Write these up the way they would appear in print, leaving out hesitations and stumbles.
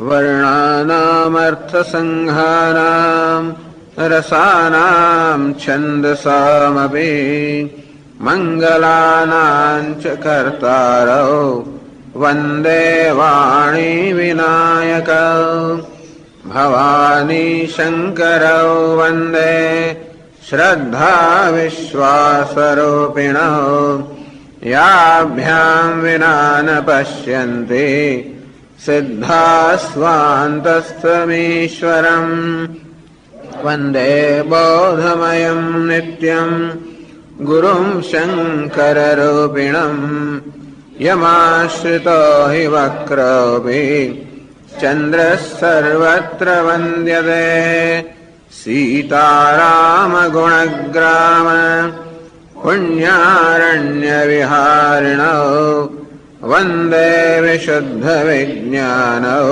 वर्णानामर्थसंहाराम् रसानां छन्दसामपि मङ्गलानां च कर्तारौ वन्दे वाणी विनायकौ भवानी शङ्करौ वन्दे श्रद्धा विश्वासरूपिणौ याभ्यां विना न पश्यन्ति सिद्धाः स्वान्तस्थमीश्वरम् वन्दे बोधमयं नित्यं गुरुं शङ्कररूपिणम् यमाश्रितो हि वक्रोऽपि चन्द्रः सर्वत्र वन्द्यते सीतारामगुणग्राम पुण्यारण्यविहारिणौ वन्दे विशुद्धविज्ञानौ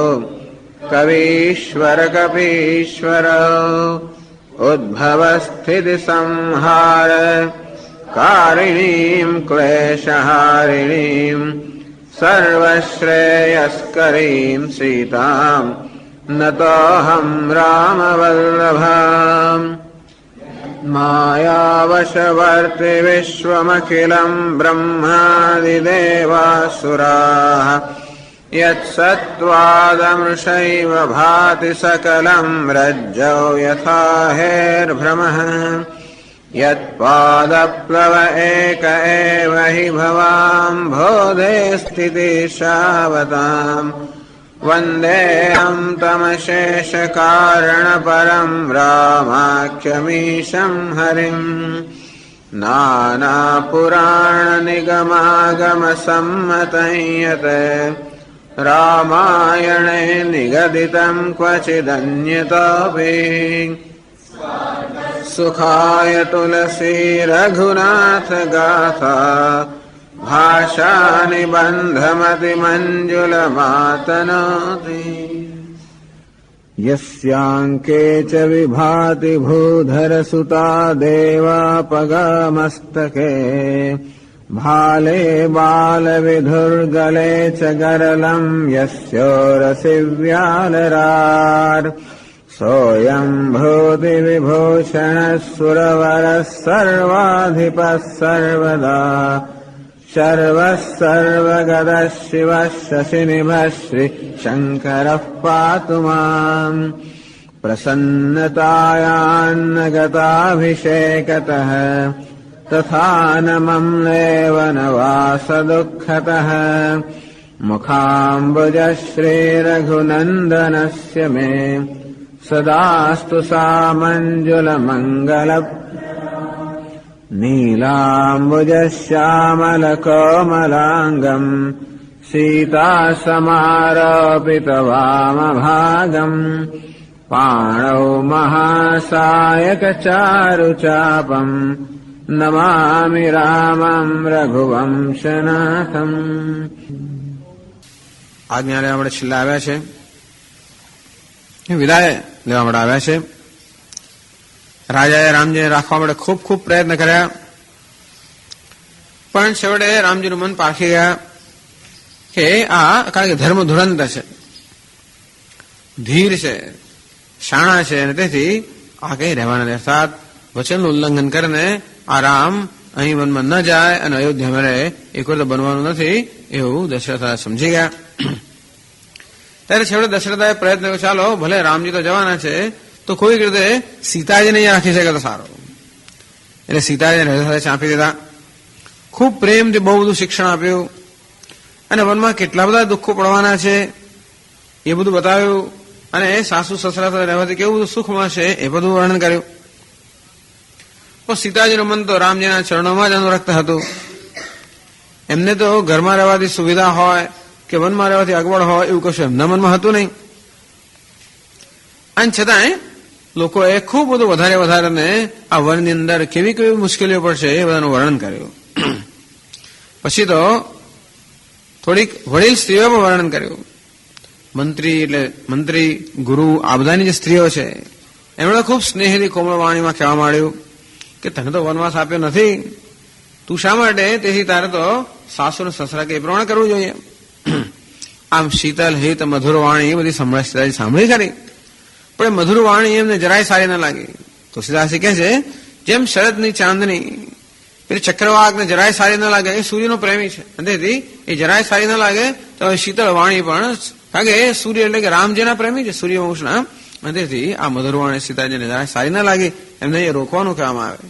कवीश्वरकपीश्वरौ उद्भवस्थितिसंहार कारिणीं क्लेशहारिणीं सर्वश्रेयस्करीं सीतां नतोऽहं रामवल्लभाम् मायावशवर्ति विश्वमखिलं ब्रह्मादिदेवासुराः यत्सत्त्वादमृषैव भाति सकलं रज्जौ यथा हेर्भ्रमः यत्पादप्लव एक एव हि भवाम्भोधे स्थितिशावताम् वन्देऽहं तमशेषकारणपरं रामाख्यमीशं हरिम् नानापुराणनिगमागमसम्मतं यत् रामायणे निगदितं क्वचिदन्यतोऽपि सुखाय तुलसी रघुनाथ गाथा भाषा निबन्धमतिमञ्जुलमातनोति यस्याङ्के च विभाति भूधरसुता देवापगामस्तके भाले बालविधुर्गले च गरलं यस्योरसि व्यालरार् सोऽयं भूतिविभूषणः सुरवरः सर्वाधिपः सर्वदा शर्वः सर्वगतः शिवः शशिनिभः श्रीशङ्करः पातु माम् प्रसन्नतायान्नगताभिषेकतः तथा न मम्लेव न वासदुःखतः मुखाम्बुजः श्रीरघुनन्दनस्य मे सदास्तु सामञ्जुलमङ्गल नीलाम्बुजश्यामलकोमलाङ्गम् सीतासमारोपितवामभागम् पाणौ महासायकचारुचापम् नमामि रामं रघुवंशनाथम्। આજ્ઞા લેવા માટે છેલ્લા આવ્યા છે, વિદાય લેવા માટે આવ્યા છે. રાજાએ રામજીને રાખવા માટે ખૂબ ખૂબ પ્રયત્ન કર્યા, પણ છેવટે રામજીનું મન પારખી ગયા કે આ કારણ કે ધર્મ ધુરંત છે, ધીર છે, શાણા છે, અને તેથી આ કઈ રહેવાના નથી. અર્થાત વચનનું ઉલ્લંઘન કરીને આ રામ અહીં વનમાં ન જાય અને અયોધ્યામાં રહે, એક વાર તો બનવાનું નથી એવું દશરથ સમજી ગયા. ત્યારે છેવટે દશરથાએ પ્રયત્ન કર્યો, ચાલો ભલે રામજી તો જવાના છે તો કોઈક રીતે સીતાજીને અહીંયા રાખી શકે તો સારું. એટલે સીતાજીને હૃદય ચાંપી દીધા. ખૂબ પ્રેમથી બહુ બધું શિક્ષણ આપ્યું અને વનમાં કેટલા બધા દુઃખો પડવાના છે એ બધું બતાવ્યું, અને સાસુ સસરા સાથે રહેવાથી કેવું બધું સુખ મળશે એ બધું વર્ણન કર્યું. તો સીતાજીનું મન તો રામજીના ચરણોમાં જ અનુરક્ત હતું. એમને તો ઘરમાં રહેવાથી સુવિધા હોય કે વનમાં રહેવાથી અગવડ હોય એવું કશું એમના મનમાં હતું નહીં. અને છતાંય લોકોએ ખૂબ બધું વધારે ને આ વનની અંદર કેવી કેવી મુશ્કેલીઓ પડશે એ બધાનું વર્ણન કર્યું. પછી તો થોડીક વડીલ સ્ત્રીઓમાં વર્ણન કર્યું. મંત્રી ગુરુ આ બધાની જે સ્ત્રીઓ છે એમણે ખૂબ સ્નેહથી કોમળ વાણીમાં કહેવા માંડ્યું કે તને તો વનવાસ આપ્યો નથી, તું શા માટે, તેથી તારે તો સાસુ અને સસરા કે એ પ્રમાણે કરવું જોઈએ. આમ શીતલ હિત મધુર વાણી એ બધી સીતાજી સાંભળી ખરી, પણ મધુર વાણી એમને જરાય સારી ન લાગી. તુલસીદાસજી કહે છે જેમ શરદની ચાંદની પેલી ચક્રવાકને જરાય સારી ન લાગે, એ સૂર્યનો પ્રેમી છે, તેથી એ જરાય સારી ન લાગે તો શીતળ વાણી પણ, કારણ કે એ સૂર્ય એટલે કે રામજીના પ્રેમી છે, સૂર્યવંશના, તેથી આ મધુર વાણી સીતાજીને જરાય સારી ન લાગી, એમને એ રોકવાનું કહેવામાં આવે.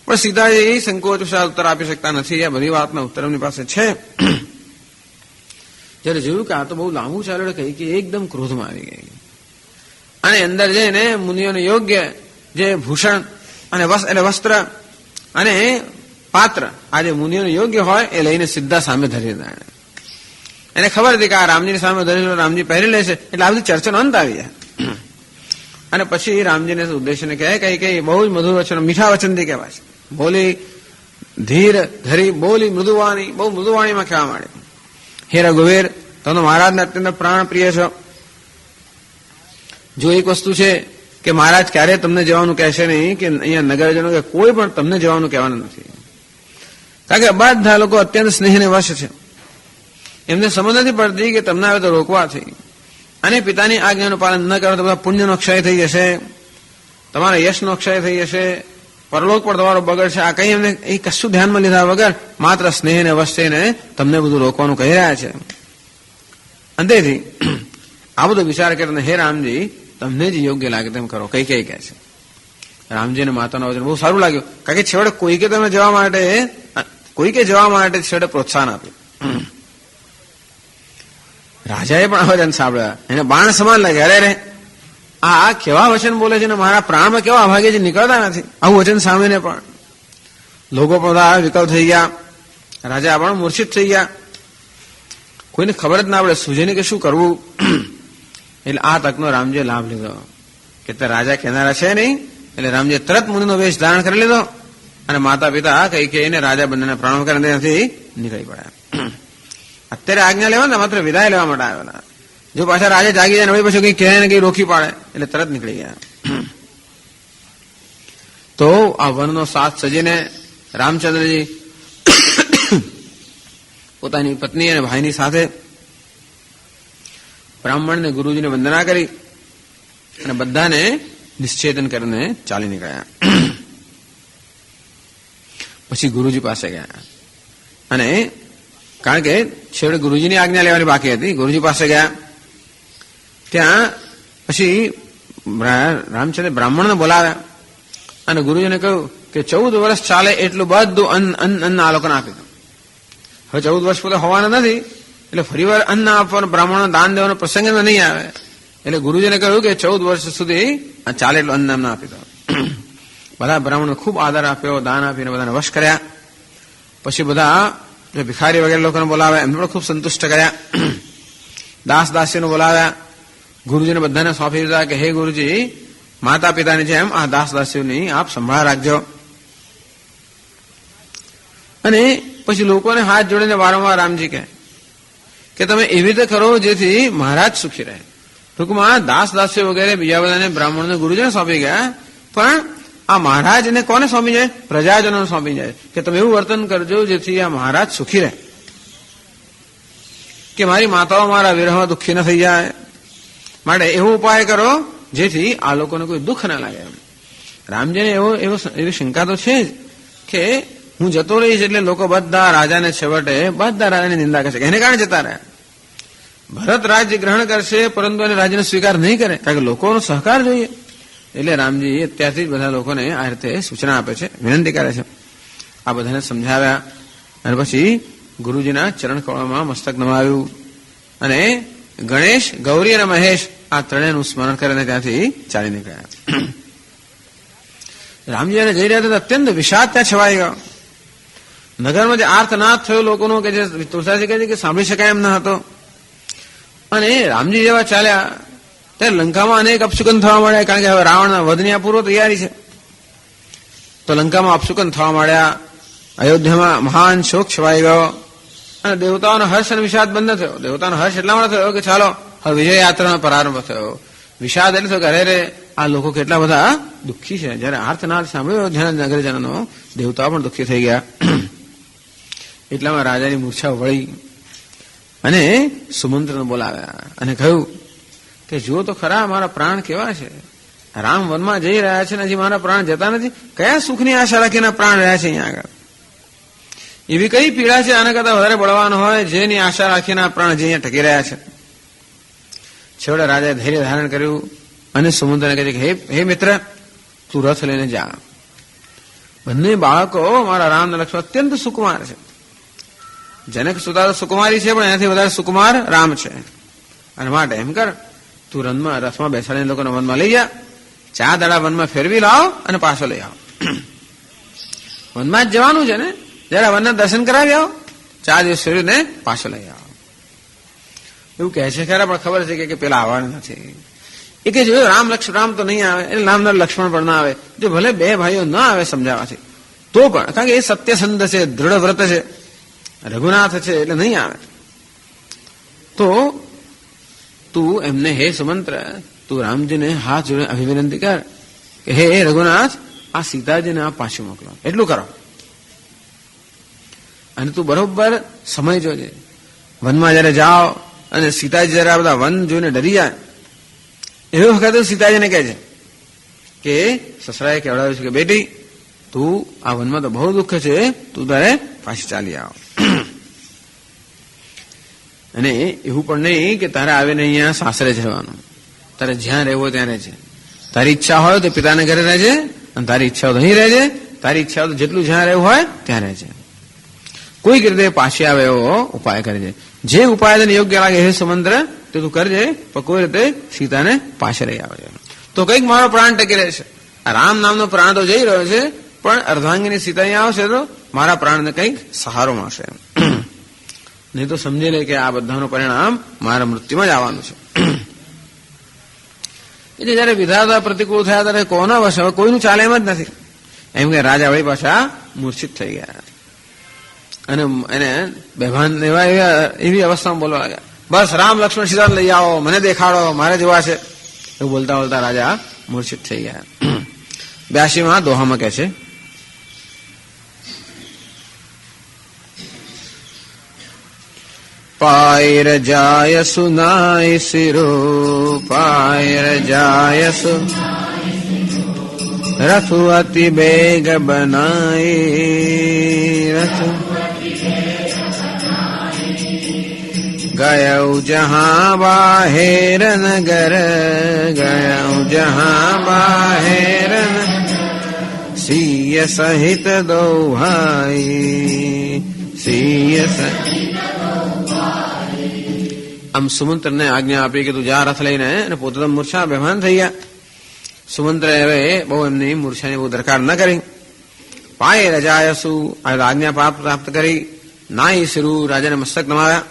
પણ સીતાજી સંકોચ ઉત્તર આપી શકતા નથી. આ બધી વાતના ઉત્તર એમની પાસે છે. જયારે જોયું કે આ તો બહુ લાંબુ ચાલ્યું, કહી કે એકદમ ક્રોધમાં આવી ગઈ અને અંદર જઈને મુનિઓને યોગ્ય જે ભૂષણ અને એટલે વસ્ત્ર અને પાત્ર આ જે મુનિઓને યોગ્ય હોય એ લઈને સીધા સામે ધરી દીધા. એને ખબર હતી કે આ રામજીની સામે ધરી રામજી પહેરી લેશે, એટલે આ બધી ચર્ચાનો અંત આવી જાય. અને પછી રામજીને ઉદ્દેશને કહે કે બહુ જ મધુર વચન, મીઠા વચનથી કહેવાય છે. બોલી ધીર ધરી બોલી મૃદુવાણી, બહુ મૃદુવાણીમાં કહેવા માંડે. હે રઘુવીર, તમે મહારાજને અત્યંત પ્રાણ પ્રિય છો. જો એક વસ્તુ છે કે મહારાજ ક્યારે તમને જવાનું કહેશે નહીં, કે અહીંયા નગરજનો કે કોઈ પણ તમને જવાનું કહેવાનું નથી, કારણ કે બધા લોકો અત્યંત સ્નેહને વશ છે. એમને સમજ નથી પડતી કે તમને હવે તો રોકવાથી અને પિતાની આજ્ઞાનું પાલન ન કરો તો બધા પુણ્યનો ક્ષય થઈ જશે, તમારા યશનો ક્ષય થઈ જશે, પરલોક પણ તમારો બગડશે. આ કઈ એમને એ કશું ધ્યાનમાં લીધા વગર માત્ર સ્નેહને વશ થઈને તમને બધું રોકવાનું કહી રહ્યા છે. અંતેથી આ બધો વિચાર કરીને હે રામજી, તમને જ યોગ્ય લાગે તેમ કરો, કઈ કહે છે. રામજી અને માતાનો વચન બહુ સારું લાગ્યું, કારણ કે છેવટે કોઈકે તમે જવા માટે છેવટે પ્રોત્સાહન આપ્યું. રાજાએ પણ આ વચન સાંભળ્યા, એને બાણ સમાન લાગે. અરે રે, આ કેવા વચન બોલે છે ને મારા પ્રાણમાં કેવા અભાગે છે, નીકળતા નથી. આવું વચન સાંભળીને પણ લોકો બધા વિકલ થઈ ગયા, રાજા પણ મૂર્છિત થઈ ગયા. કોઈને ખબર જ ના પડે સૂઝેને કે શું કરવું. એટલે આ તકનો રામજીએ લાભ લીધો કે તે રાજા કહેનારા છે નહીં, એટલે રામજીએ તરત મુનિનો વેશ ધારણ કરી લીધો અને માતા પિતા કઈ કહીને રાજા બંનેને પ્રણામ કરીને ત્યાંથી નીકળી પડ્યા. અત્યારે આજ્ઞા લેવા ને માત્ર વિદાય લેવા માટે આવેલા. જો પાછા રાજા જાગી જાય ને પછી કઈ કહે ને કઈ રોકી પાડે એટલે તરત નીકળી ગયા. તો આ વનનો સાથ સજીને રામચંદ્રજી પોતાની પત્ની અને ભાઈની સાથે બ્રાહ્મણને ગુરુજીને વંદના કરી અને બધાને નિશ્ચેતન કરીને ચાલી નીકળ્યા. પછી ગુરુજી પાસે ગયા અને કારણ કે છેવટે ગુરુજીની આજ્ઞા લેવાની બાકી હતી. ગુરુજી પાસે ગયા, ત્યાં પછી રામચંદ્ર બ્રાહ્મણને બોલાવ્યા અને ગુરુજીને કહ્યું કે 14 વર્ષ ચાલે એટલું બધું અન્ન આ લોકોને આપી દો. હવે 14 વર્ષ પોતે હોવાના નથી, એટલે ફરીવાર અન્ન આપવાનું, બ્રાહ્મણો દાન દેવાનો પ્રસંગ નહીં આવે. એટલે ગુરુજીને કહ્યું કે 14 વર્ષ સુધી ચાલે એટલું અન્ન અમને આપી દો. બધા બ્રાહ્મણો ખૂબ આદર આપ્યો, દાન આપીને બધાને વશ કર્યા. પછી બધા ભિખારી વગેરે લોકોને બોલાવ્યા, એમને પણ ખૂબ સંતુષ્ટ કર્યા. દાસ દાસીઓને બોલાવ્યા, ગુરુજીને બધાને સોંપી દીધા કે હે ગુરુજી, માતા પિતાની જેમ આ દાસ દાસીઓની આપ સંભાળ રાખજો. અને પછી લોકોને હાથ જોડીને વારંવાર રામજી કહે કે તમે એવી રીતે કરો જેથી મહારાજ સુખી રહે. ટૂંકમાં દાસ દાસીઓ વગેરે બીજા બધાને બ્રાહ્મણોને ગુરુજીને સોંપી ગયા, પણ આ મહારાજને કોને સોંપી જાય? પ્રજાજનોને સોંપી જાય કે તમે એવું વર્તન કરજો જેથી આ મહારાજ સુખી રહે, કે મારી માતાઓ મારા વિરહમાં દુઃખી ન થઈ જાય. માટે એવો ઉપાય કરો જેથી આ લોકોને કોઈ દુઃખ ના લાગે. રામજીને એવી શંકા તો છે જ કે હું જતો રહીશ એટલે લોકો બધા રાજાને છેવટે બધા રાજાની નિંદા કરશે, એને કારણે જતા રહ્યા. ભરત રાજ્ય ગ્રહણ કરશે પરંતુ એને રાજ્યનો સ્વીકાર નહીં કરે, કારણ કે લોકોનો સહકાર જોઈએ. એટલે રામજી અત્યારથી જ બધા લોકોને આ રીતે સૂચના આપે છે, વિનંતી કરે છે. આ બધાને સમજાવ્યા અને પછી ગુરુજીના ચરણ કમળમાં મસ્તક નમાવ્યું અને ગણેશ, ગૌરી અને મહેશ આ ત્રણેયનું સ્મરણ કરીને ત્યાંથી ચાલી નીકળ્યા. રામજી જયારે જઈ રહ્યા હતા અત્યંત વિષાદ ત્યાં છવાઈ ગયો. નગરમાં જે આર્તનાદ થયો લોકોનો કે જે તુલસાજી કહે છે કે સાંભળી શકાય એમ ન હતો. અને રામજી જેવા ચાલ્યા ત્યારે લંકામાં અનેક અપશુકન થવા માંડ્યા, કારણ કે હવે રાવણના વધની પૂર્વ તૈયારી છે. તો લંકામાં અપશુકન થવા માંડ્યા, અયોધ્યામાં મહાન શોક છવાઈ ગયો અને દેવતાઓનો હર્ષ અને વિષાદ બંધ થયો. દેવતાનો હર્ષ એટલા માટે થયો કે ચાલો હવે વિજય યાત્રાનો પ્રારંભ થયો. વિષાદ એટલે થયો કે અરે રે આ લોકો કેટલા બધા દુઃખી છે. જયારે આર્તનાદ સાંભળ્યો અયોધ્યાના નગરજનોનો, દેવતાઓ પણ દુઃખી થઈ ગયા. એટલામાં રાજાની મૂર્છા વળી અને સુમંત્રને બોલાવ્યા અને કહ્યું કે જુઓ તો ખરા મારા પ્રાણ કેવા છે, રામ વનમાં જઈ રહ્યા છે ને હજી મારા પ્રાણ જતા નથી. કયા સુખની આશા રાખીને પ્રાણ રહ્યા છે અહીંયા આગળ? એવી કઈ પીડા છે આના કરતા વધારે બળવાન હોય જેની આશા રાખીને આ પ્રાણ હજી અહીંયા ટકી રહ્યા છે? છેવટે રાજાએ ધૈર્ય ધારણ કર્યું અને સુમંત્રને કહે છે કે હે મિત્ર, તું રથ લઈને જા. બંને બાળકો મારા રામ અને લક્ષ્મણ અત્યંત સુકુમાર છે. જનક સુતા સુકુમારી છે પણ એનાથી વધારે સુકુમાર રામ છે. અને માટે એમ કર, તું રથમાં બેસાડીને લોકોને વનમાં લઈ જા, 4 દાડા વનમાં ફેરવી લાવ અને પાછો લઈ આવ. વનમાં જ જવાનું છે ને, જરા વનના દર્શન કરાવી આવો, 4 દિવસ ફેરવીને પાછો લઈ આવો. એવું કહે છે ખરા, પણ ખબર છે કે પેલા આવવાનું નથી. એ કે જોયું રામ તો નહીં આવે, એટલે નામદાર લક્ષ્મણ પણ ના આવે. જો ભલે 2 ભાઈઓ ના આવે સમજાવવાથી તો પણ, કારણ કે એ સત્યસંધ છે, દૃઢ વ્રત છે, રઘુનાથ છે, એટલે નહીં આવે. તો તું એમને હે સુમંત્ર, તું રામજીને હાથ જોડે અભિવિનંતી કર કે હે રઘુનાથ, આ સીતાજીને આ પાછું મોકલો, એટલું કરો. અને તું બરોબર સમય જોજે. વનમાં જયારે જાઓ અને સીતાજી જયારે આ બધા વન જોઈને ડરી જાય એવી વખતે સીતાજીને કહે છે કે સસરાએ કહેવડાવ્યું છે કે બેટી, તું આ વનમાં તો બહુ દુઃખ છે, તું તારે પાછી ચાલી આવ. અને એવું પણ નહીં કે તારે આવીને અહીંયા સાસરે જવાનું, તારે જ્યાં રહેવું ત્યાં રહેજે. તારી ઈચ્છા હોય તો પિતાને ઘરે રહેજે, અને તારી ઈચ્છા હોય તો અહીં રહેજે, તારી ઈચ્છા હોય તો જેટલું જ્યાં રહેવું હોય ત્યાં રહેજે. કોઈક રીતે પાછી આવે એવો ઉપાય કરજે. જે ઉપાય તને યોગ્ય લાગે હે સુમંત્ર તે તું કરજે, પણ કોઈ રીતે સીતાને પાછળ રહી આવે. તો કંઈક મારો પ્રાણ ટકી રહેશે. આ રામ નામનો પ્રાણ તો જઈ રહ્યો છે, પણ અર્ધાંગીની સીતા અહીંયા આવશે તો મારા પ્રાણને કંઈક સહારો મળશે. નહીં તો સમજી લે કે આ બધાનું પરિણામ મારા મૃત્યુમાં જ આવવાનું છે. એટલે જયારે વિધાતા પ્રતિકૂળ થયા ત્યારે કોના વશ કોઈનું ચાલે એમ જ નથી. એમ કે રાજા વળી પાછા મૂર્છિત થઈ ગયા અને એને બેભાન એવી અવસ્થામાં બોલવા લાગ્યા, બસ રામ લક્ષ્મણ સીતા લઈ આવો, મને દેખાડો, મારે જોવા છે. એવું બોલતા બોલતા રાજા મૂર્છિત થઈ ગયા. 82માં દોહામાં કહે છે, પાયર જાય સુનાય સિરો, પાયર જાય સુ રથુ અતિ બેગ બનાય, રથ ગયઉ જહાં બાહેર નગર, ગયઉ જહાં બાહેર સિય સહિત દો ભાઈ, સિય સહિત. આમ સુમંત્રને આજ્ઞા આપી કે તું જા રથ લઈને, અને પોતે તો મૂર્છા બેભાન થઈ ગયા. સુમંત્રએ હવે બહુ એમની મૂર્છાની બહુ દરકાર ન કરી. પાયે રજાયસુ આજ્ઞા પ્રાપ્ત કરી, નાઈ શિરુ રાજાને મસ્તક નમાવ્યા,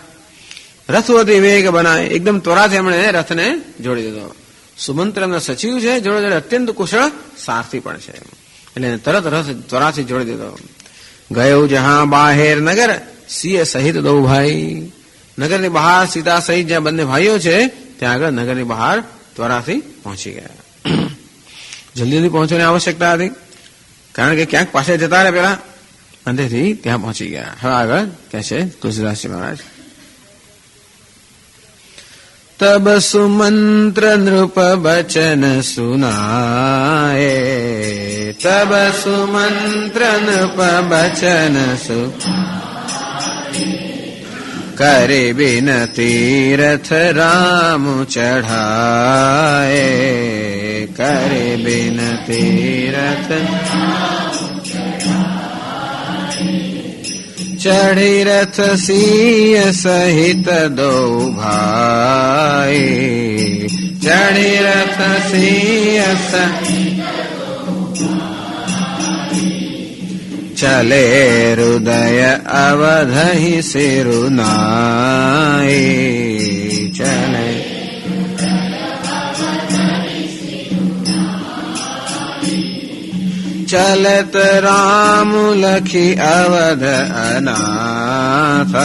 રથવતી વેગ બનાય, એકદમ ત્વરાથી એમણે રથને જોડી દીધો. સુમંત્ર એમના સચિવ છે, જોડે જોડે અત્યંત કુશળ સારથી પણ છે, એટલે તરત રથ ત્વરાથી જોડી દીધો. ગયો જહાં બાહેર નગર સિંહ સહિત દો ભાઈ, નગરની બહાર સીતા સહિત જ્યાં બંને ભાઈઓ છે ત્યાં આગળ નગરની બહાર ત્વરાથી પહોંચી ગયા. જલ્દીથી પહોંચવાની આવશ્યકતા હતી, કારણ કે ક્યાંક પાસે જતા રહે પેલા, અંતેથી ત્યાં પહોંચી ગયા. હવે આગળ કહે છે તુલસીદાસજી મહારાજ, તબ સુમંત્ર નૃપ બચન સુનાય, તબ સુમંત્ર નૃપ બચન કરે બિનતી રથ રામ ચઢાય, કરે બિનતી રથ ચઢી રથ સિંહ સહિત દો ભાઈ, ચઢી રથ સિંહ ચલે હૃદય અવધહિ સિરુનાય, ચલે ચલત રામ લખી અવધ અનાથ,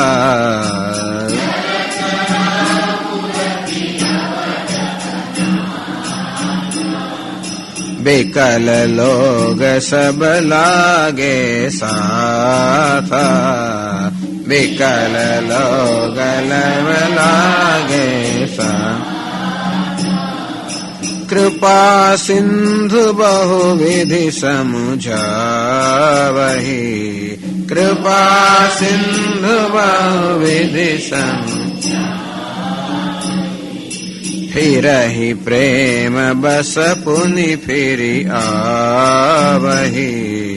બેકલ લોગ સબ લાગે સાથ, વિકલ લોગલ લાગે સા કૃપા સિંધુ બહુવિધિ સમુજાવહી કૃપા સિંધુ બહુવિધિ ફિરહી પ્રેમ બસ પુનિ ફિરી આવહી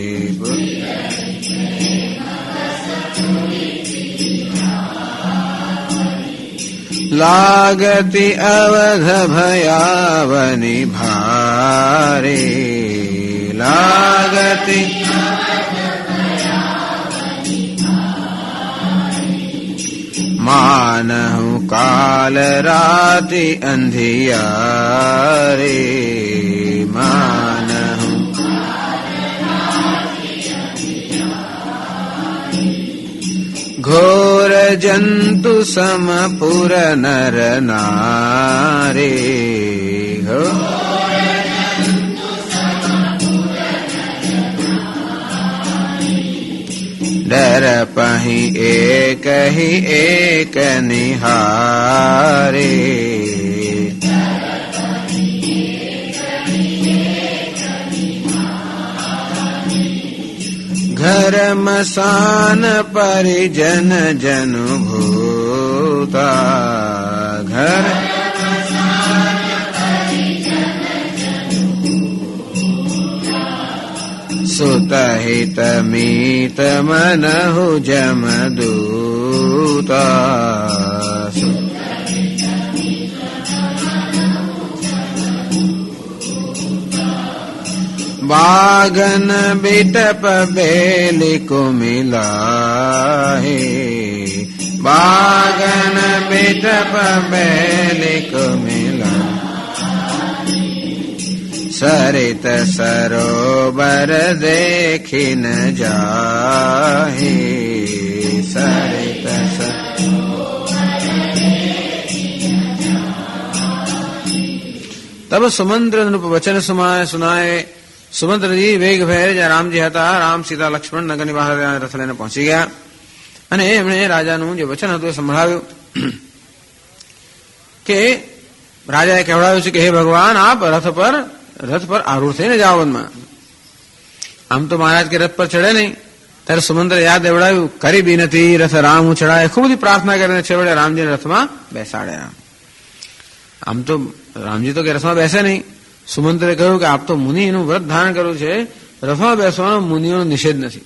लागति अवध भयावनि भारे लागति मानहु काल राति अंधियारे मानहु घोर जंतु समपुर नर नारे हो डर पही एक ही एक निहारे घर मसान परिजन जनु भूता घर सुत हित मीत मनहु जमदूता बागन बिटप बेली को मिलाहे बागन बिटप बेली को मिला सरित सरोवर देखी न जाहे सरित तब सुमंत्र नृप वचन सुनाए સુમંત્ર જી વેગ ભેર જ્યાં રામજી હતા રામ સીતા લક્ષ્મણ નગરની બહાર રથ લઈને પહોંચી ગયા અને એમણે રાજાનું જે વચન હતું એ સંભળાવ્યું કે રાજાએ કહેવડાવ્યું છે કે હે ભગવાન આપ રથ પર આરૂઢ થઈને જાઓ વનમાં આમ તો મહારાજ કે રથ પર ચડે નહીં ત્યારે સુમંત્ર યાદ દેવડાવ્યું કરી બી નથી રથ રામ હું ચડાય ખૂબ બધી પ્રાર્થના કરીને છેવટે રામજીને રથમાં બેસાડ્યા આમ તો રામજી તો કે રથમાં બેસે નહીં સુમંત્રે કહ્યું કે આપ તો મુનિનું વ્રત ધારણ કર્યું છે રથમાં બેસવાનો મુનિઓનો નિષેધ નથી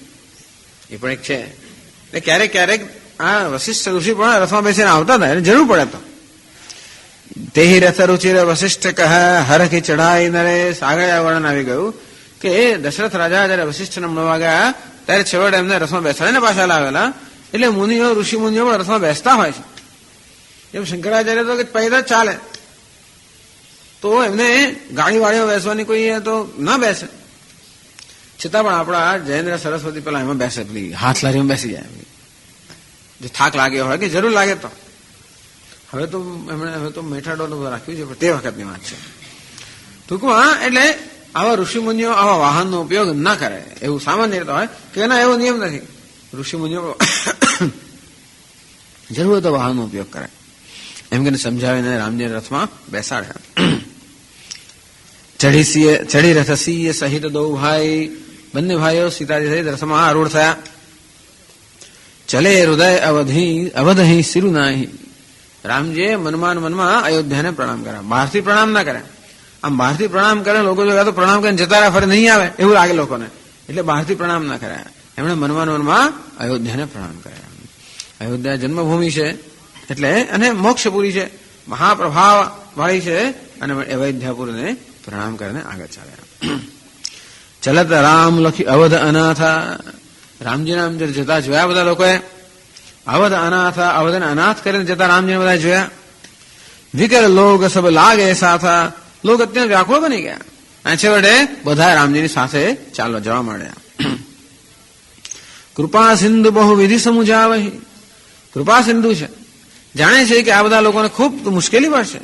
એ પણ એક છે એટલે ક્યારેક ક્યારેક આ વશિષ્ઠ ઋષિ પણ રથમાં બેસીને આવતા હતા એને જરૂર પડે તો તેહી રથ રુચિર વશિષ્ઠ કહ હરખી ચઢાઈ નરેશ આગળ વર્ણન આવી ગયું કે દશરથ રાજા જયારે વશિષ્ઠને મળવા ગયા ત્યારે છેવટે એમને રથમાં બેસાડીને પાછા લાવેલા એટલે મુનિઓ ઋષિ મુનિઓ પણ રથમાં બેસતા હોય છે એમ શંકરાચાર્ય તો કે પૈદા ચાલે તો એમને ગાડીવાળીઓ બેસવાની કોઈ તો ના બેસે છતાં પણ આપણા જયેન્દ્ર સરસ્વતી પેલા એમાં બેસે પેલી હાથ લારીમાં બેસી જાય જે થાક લાગ્યો હોય કે જરૂર લાગે તો હવે તો મેઠાડો રાખ્યું છે પણ તે વખતની વાત છે ટૂંકમાં એટલે આવા ઋષિમુનિઓ આવા વાહનનો ઉપયોગ ના કરે એવું સામાન્ય રીતે હોય કે એના એવો નિયમ નથી ઋષિમુનિઓ જરૂર હોય તો વાહનનો ઉપયોગ કરે એમ કે સમજાવીને રામજી રથમાં બેસાડ્યા ચડી રથસીય સહિત દો ભાઈ બંને ભાઈઓ સીતાજી સહિત રથમાં આરૂઢ થયા ચલે હૃદય અવધહી સિરુનાહી રામજીએ મનમાં અયોધ્યાને પ્રણામ કર્યા બહારથી પ્રણામ ના કર્યા આમ બહારથી પ્રણામ કરે લોકો જોયા તો પ્રણામ કરીને જતા રહ્યા ફરી નહીં આવે એવું લાગે લોકોને એટલે બહારથી પ્રણામ ના કર્યા એમણે મનમાં અયોધ્યાને પ્રણામ કર્યા અયોધ્યા જન્મભૂમિ છે એટલે અને મોક્ષપુરી છે મહાપ્રભાવ વાળી છે અને અયોધ્યાપુરને પ્રણામ કરીને આગળ ચાલ્યા ચલત રામ લખી અવધ અનાથા રામજીના અંદર જતા જોયા બધા લોકોએ અવધ અનાથા અવધને અનાથ કરીને જતા રામજીને બધા જોયા વિકર લોગ સબ લાગે સાથા લોક અત્યંત વ્યાકુળ બની ગયા અને છેવટે બધા રામજીની સાથે ચાલવા જવા માંડ્યા કૃપા સિંધુ બહુ વિધિ સમુજાવહી કૃપા સિંધુ છે જાણે છે કે આ બધા લોકોને ખૂબ મુશ્કેલી પડશે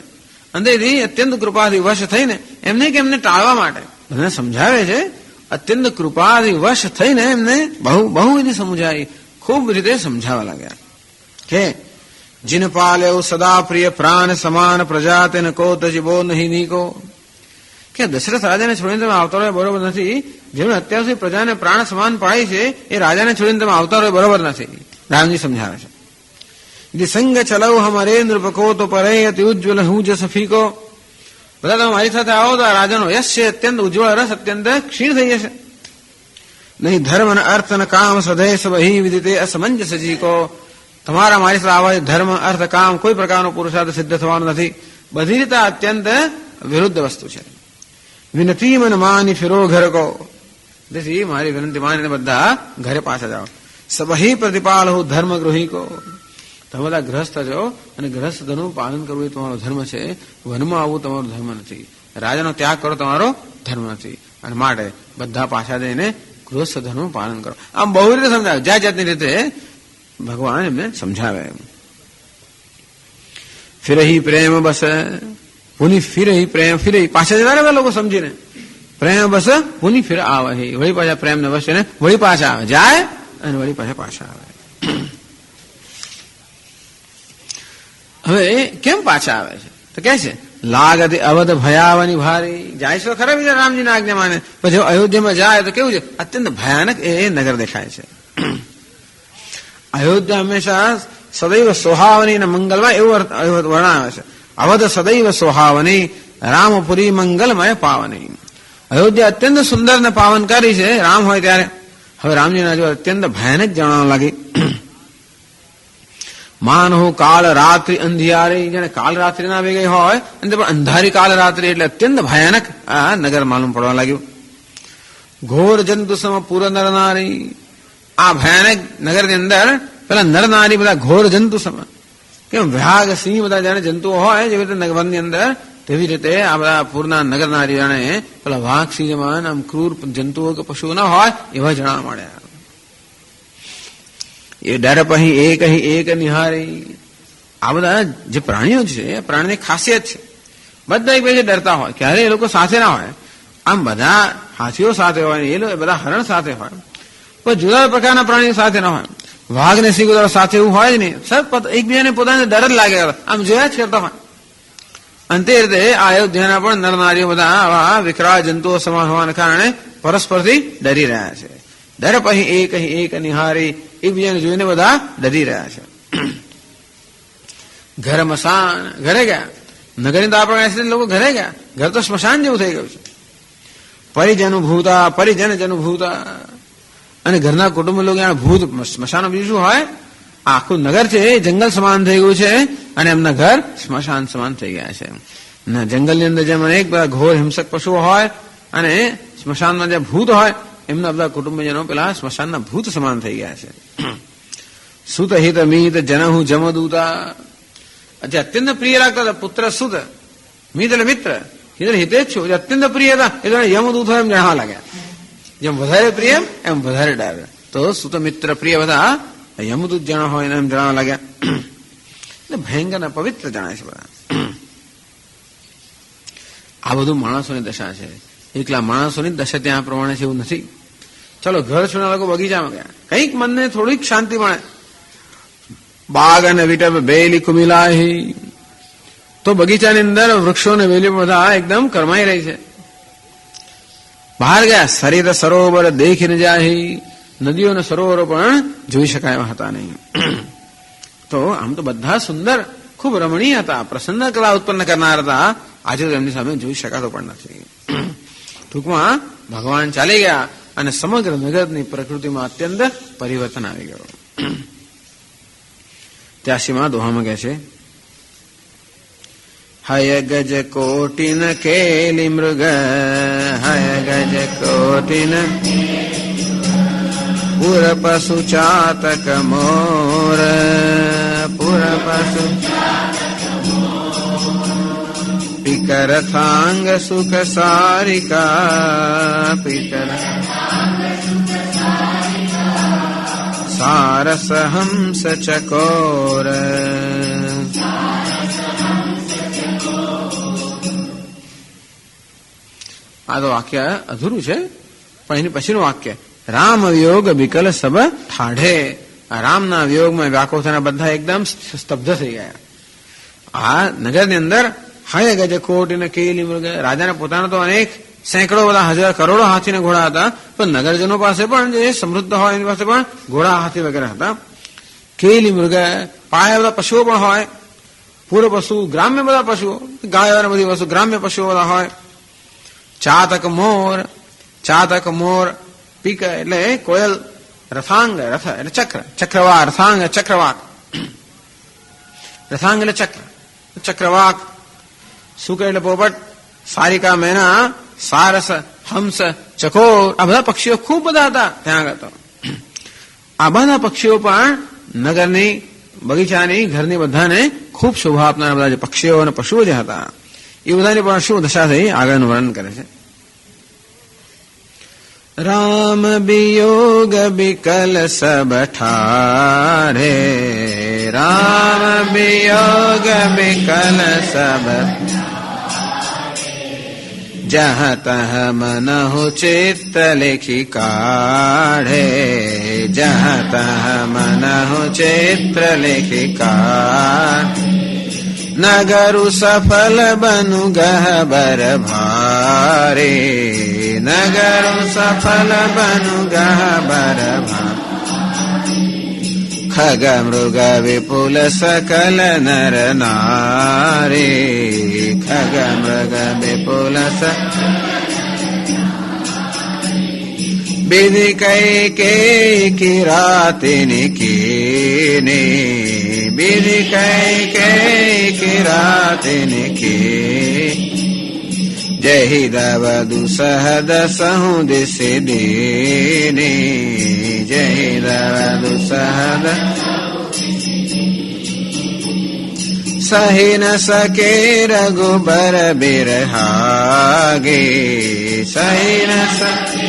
અંદરથી અત્યંત કૃપાથી વશ થઈને એમને કે એમને ટાળવા માટે બધાને સમજાવે છે અત્યંત કૃપાથી વશ થઈને એમને બહુવિધિ સમજાવી ખૂબ રીતે સમજાવવા લાગ્યા કે જીન પાલ્યો સદા પ્રિય પ્રાણ સમાન પ્રજા તેને કો તજીબો નહીં નીકો, કે દશરથ રાજાને છોડીને તમે આવતા રહો બરોબર નથી. જેમણે અત્યાર સુધી પ્રજાને પ્રાણ સમાન પાડી છે એ રાજાને છોડીને તમે આવતા રહો બરોબર નથી. રામજી સમજાવે છે. સંગ ચલાવ હમારે નૃપકો તો પરે અતિ ઉજ્જવલ હું જ સફીકો. બધા તમે મારી સાથે આવો તો આ રાજાનો યશ છે અત્યંત ઉજ્જવળ રસ અત્યંત ક્ષીણ થઈ જશે. નહીં ધર્મ ને અર્થ ને કામ સદય સબહી વિદિતે અસમંજસ જીકો. તમારા મારી સાથે આવા ધર્મ અર્થ કામ કોઈ પ્રકારનો પુરુષાર્થ સિદ્ધ થવાનો નથી. બધી રીતે અત્યંત વિરુદ્ધ વસ્તુ છે. વિનતી મન માની ફિરો ઘર કો. તેથી મારી વિનંતી માનીને બધા ઘરે પાછા જાઓ. સબહી પ્રતિપાલ હું ધર્મ ગૃહી કો. તમે બધા ગ્રસ્ત છો અને ગ્રસ્તનું પાલન કરવું એ તમારો ધર્મ છે. વનમાં આવવું તમારો ધર્મ નથી. રાજાનો ત્યાગ કરો તમારો ધર્મ નથી. અને માટે બધા પાછા જઈને ગૃહસ્થ ધર્મનું પાલન કરો. આમ બહુ રીતે સમજાવે, જાત જાતની રીતે ભગવાન એમને સમજાવે. ફિરહી પ્રેમ બસ પુની ફિરહી પ્રેમ ફિરહી પાછા જતા રહ્યા લોકો સમજીને. પ્રેમ બસ પુની ફિર આવે, વળી પાછા પ્રેમ ને બસ ને વળી પાછા આવે, જાય અને વળી પાછા આવે. હવે કેમ પાછા આવે છે તો કે છે લાગતી અવધ ભયાવની ભારી. જાય છે ખરા બીજા રામજીના આજ્ઞા માને, પછી અયોધ્યામાં જાય તો કેવું છે અત્યંત ભયાનક એ નગર દેખાય છે. અયોધ્યા હંમેશા સદૈવ સોહાવની અને મંગલમાં એવું વર્ણવે છે. અવધ સદૈવ સોહાવની રામપુરી મંગલમય પાવની. અયોધ્યા અત્યંત સુંદર ને પાવનકારી છે રામ હોય ત્યારે. હવે રામજીના જો અત્યંત ભયાનક જાણવા લાગી. માનહુ કાળ રાત્રિ અંધિયારી, જેને કાલ રાત્રિ ના આવી ગઈ હોય અને પણ અંધારી કાલ રાત્રિ એટલે અત્યંત ભયાનક આ નગર માલુમ પડવા લાગ્યું. ઘોર જંતુ સમ પૂર નરનારી. આ ભયાનક નગરની અંદર પેલા નરનારી બધા ઘોર જંતુ સમ, કેમ વ્યાગ સિંહ બધા જાણે જંતુઓ હોય જેવી રીતે વનની અંદર, તેવી રીતે આ બધા પૂરના નગરનારી જાણે પેલા વાઘ સિંહ જમાન આમ ક્રૂર જંતુઓ કે પશુઓ ના હોય એવા જણાવવા મળ્યા. એ ડર પછી એક નિહારી. આ બધા જે પ્રાણીઓ છે એ પ્રાણીની ખાસિયત છે. બધા એક બીજા ડરતા હોય, ક્યારે એ લોકો સાથે ના હોય. આમ બધા હાથીઓ સાથે હોય, એ લોકો બધા હરણ સાથે હોય, પણ જુદા પ્રકારના પ્રાણીઓ સાથે ના હોય. વાઘ ને સિંહ સાથે એવું હોય જ નહીં. સબ એકબીજાને પોતાને ડર જ લાગે, આમ જોયા જ કરતા હોય. અને તે રીતે આ અયોધ્યાના પણ નરનારીઓ બધા આવા વિકરાળ જંતુઓ સમાન હોવાને કારણે પરસ્પરથી ડરી રહ્યા છે. ડર પછી એક નિહારી. એકબીજાને જોઈને બધા ડરી રહ્યા છે. ઘર મસાન, ઘરે ગયા. નગરની તો આપણે લોકો ઘરે ગયા, ઘર તો સ્મશાન જેવું થઈ ગયું છે. પરિજન જનુભૂતા. અને ઘરના કુટુંબ લોકો ભૂત સ્મશાન બીજું શું હોય, આખું નગર છે એ જંગલ સમાન થઈ ગયું છે અને એમના ઘર સ્મશાન સમાન થઈ ગયા છે. જંગલની અંદર જેમ અનેક બધા ઘોર હિંસક પશુઓ હોય અને સ્મશાનમાં જે ભૂત હોય એમના બધા કુટુંબીજનો પેલા સ્મશાનના ભૂત સમાન થઈ ગયા છે. સુત હિત મીત જનહુ જમદૂતા. જે અત્યંત પ્રિય લાગતા હતા પુત્ર સુત, મિત એટલે મિત્ર, હિતેચ્છુ જે અત્યંત પ્રિય હતા એટલે યમદૂત હોય એમ જણાવવા લાગ્યા. જેમ વધારે પ્રિય એમ વધારે ડર. તો સુત મિત્ર પ્રિય બધા યમદૂત જણા હોય એમ જણાવવા લાગ્યા. એટલે ભયંકર ને પવિત્ર જણાય છે બધા. આ બધું માણસોની દશા છે. એકલા માણસોની દશા ત્યાં પ્રમાણે છે એવું નથી. ચલો ઘર છોડના લોકો બગીચામાં ગયા, કંઈક મનને થોડીક શાંતિ મળે. બાગ અને વિટપ બેલી કુમિલાહી. તો બગીચાની અંદર વૃક્ષો ને વેલી બધા એકદમ કરમાઈ રહી છે. બહાર ગયા, શરીર સરોવર દેખીને જાહી. નદીઓ અને સરોવરો પણ જોઈ શકાય હતા નહીં. તો આમ તો બધા સુંદર ખૂબ રમણીય હતા, પ્રસન્ન કલા ઉત્પન્ન કરનાર હતા. આજે તો એમની સામે જોઈ શકાતો પણ નથી. ટૂંકમાં ભગવાન ચાલી ગયા અને સમગ્ર નગરની પ્રકૃતિમાં અત્યંત પરિવર્તન આવી ગયો. 83માં દોહામાં કહે છે, હય ગજ કોટિન કેલી મૃગ, હય ગજ કોટિન પુર પશુ ચાતક મોર, પુર પશુ પિકર થાંગ સુખ સારિકા, પિકર સારસ હંસ ચકોર. આ તો વાક્ય અધૂરું છે, પણ એની પછીનું વાક્ય રામ વિયોગ વિકલ સબ ઠાઢે. રામના વિયોગમાં વ્યાકુળ થઈને બધા એકદમ સ્તબ્ધ થઈ ગયા. આ નગરની અંદર હાય ગજ કોટ ને કેલી મૃગ, રાજાને પોતાના તો અનેક સેંકડો બધા હજાર કરોડો હાથી ને ઘોડા હતા, પણ નગરજનો પાસે પણ જે સમૃદ્ધ હોય એની પાસે પણ ઘોડા હાથી વગેરે હતા. કેલી મૃગ, પાયા બધા પશુઓ પણ હોય, પૂર્વ પશુ, ગ્રામ્ય બધા પશુઓ, ગાયો અને બધી વસ્તુ ગ્રામ્ય પશુઓ બધા હોય. ચાતક મોર પીક એટલે કોયલ, રથાંગ રથ એટલે ચક્ર, ચક્રવાક રથાંગ ચક્રવાક, રથાંગ એટલે ચક્ર, ચક્રવાક, સુક એટલે પોપટ, સારિકા મેના, સારસ, હંસ, ચકોર, આ બધા પક્ષીઓ ખૂબ બધા હતા ત્યાં આગળ. તો આ બધા પક્ષીઓ પણ નગરની, બગીચાની, ઘરની બધાને ખૂબ શોભા આપનારા બધા જે પક્ષીઓ અને પશુઓ જે હતા એ બધાની પણ શું દશા થઈ આગળનું વર્ણન કરે છે. રામ વિયોગ વિકલ સબ ઠારે, રામ વિયોગ વિકલ સબ, જહ તહ મનહુ ચિત્ત લેખી કાઢે, જહ તહ મનહુ ચિત્ર લેખી કાઢે. નગરુ સફલ બનુ ગહબર ભારે, નગરુ સફલ બનુ ગહબર ભારે. ખગ મૃગ વિપુલ સકલ નર નારી, ખગ મૃગ વિપુલ વિધિ કૈ કિરાતિની કીની, વિધિ કૈ કિરાતિની કી. જય દવદુ સહદ સહુ દિશે દીની, જય દવદુ સહદ સહી ન સકે રઘુબર બિરહાગે, સહી ન સકે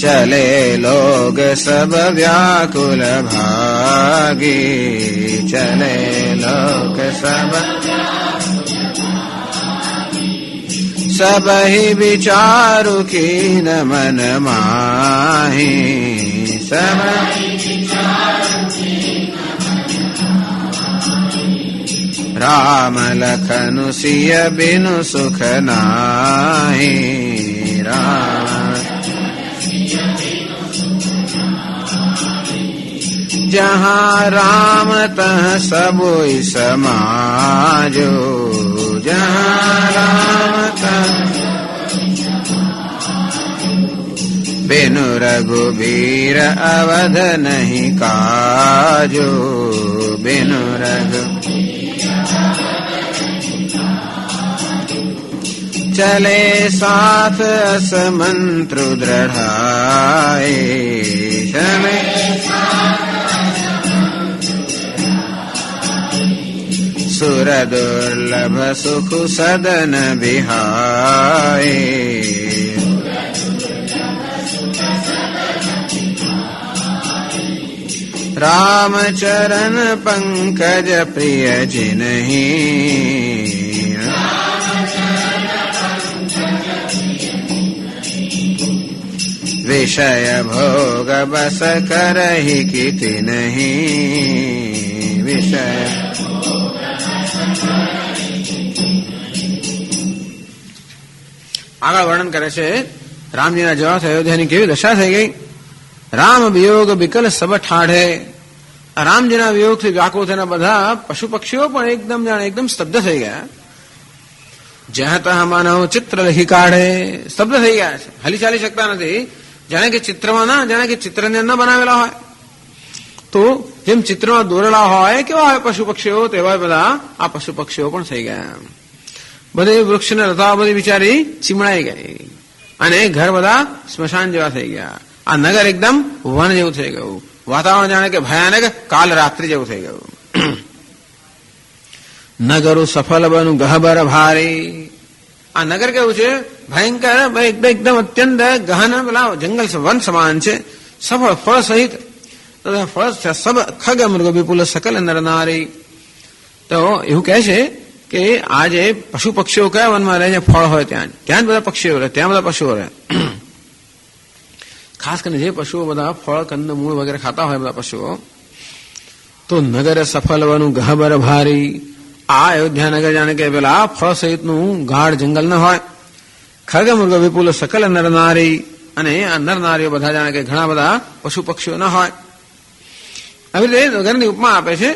ચલે લોગ સબ વ્યાકુલ ભાગે, ચલે લોગ સબ સબહિ વિચારુ કીન મન માહી, સબ રામ લખનુ સિય બિનુ સુખ નાહી, રામ જહાં રામ તહ સબોઈ સમાજો, જહાં રામ તહ બિનુ રઘુબીર અવધ નહીં કાજો, બિનુ રઘુ ચલે સાથ અસ મંત્રુ દ્રઢાએ, ચલે સુર દુર્લભ સુખ સદન વિહાય, રામ ચરણ પંકજ પ્રિય જિનહી, વિષય ભોગ બસ કરહી કીતિ નહીં, વિષય આગળ વર્ણન કરે છે રામજીના જવાથી અયોધ્યાની કેવી દશા થઈ ગઈ. રામ વિયોગ વિકલ સબ ઠાઢે, રામજીના વિયોગથી વ્યાકુળ થઈને બધા પશુ પક્ષીઓ પણ એકદમ જાણે એકદમ સ્તબ્ધ થઈ ગયા. જ્યાં તહ માનવ ચિત્ર લખી કાઢે, સ્તબ્ધ થઈ ગયા છે, હલી ચાલી શકતા નથી. જાણે કે ચિત્રમાં ના, જાણે કે ચિત્રની અંદર બનાવેલા હોય. તો જેમ ચિત્રમાં દોરેલા હોય કેવા હોય પશુ પક્ષીઓ, તેવા બધા આ પશુ પક્ષીઓ પણ થઈ ગયા. બધે વૃક્ષને લતા બધી બિચારી ચીમડાઈ ગઈ અને ઘર બધા સ્મશાન જેવા થઈ ગયા. આ નગર એકદમ વન જેવું થઈ ગયું. વાતાવરણ જાણે કે ભયાનક કાલ રાત્રિ જેવું થઈ ગયું. નગરું સફળ બનું ગહબર ભારી, આ નગર કેવું છે? ભયંકર, એકદમ અત્યંત ગહન, પેલા જંગલ વન સમાન છે. સફળ ફળ સહિત, ફળ સબ ખગ મૃગ વિપુલ સકલ નર નારી. તો એવું કહે છે કે આ જે પશુ પક્ષીઓ કયા વનમાં રહે છે? ફળ હોય ત્યાં, ત્યાં જ બધા પક્ષીઓ રહે, ત્યાં બધા પશુઓ રહે. ખાસ કરીને જે પશુઓ બધા ફળ કંદ મૂળ વગેરે ખાતા હોય બધા પશુઓ, તો નગર સફલ વનું ગહબર ભારી, આ અયોધ્યા નગર જાણે કે પેલા ફળ સહિતનું ગાઢ જંગલ ન હોય. ખર્ગ મૃગ વિપુલ સકલ નર નારી, અને આ નર નારીઓ બધા જાણે કે ઘણા બધા પશુ પક્ષીઓ ન હોય. આવી રીતે નગરની ઉપમા આપે છે.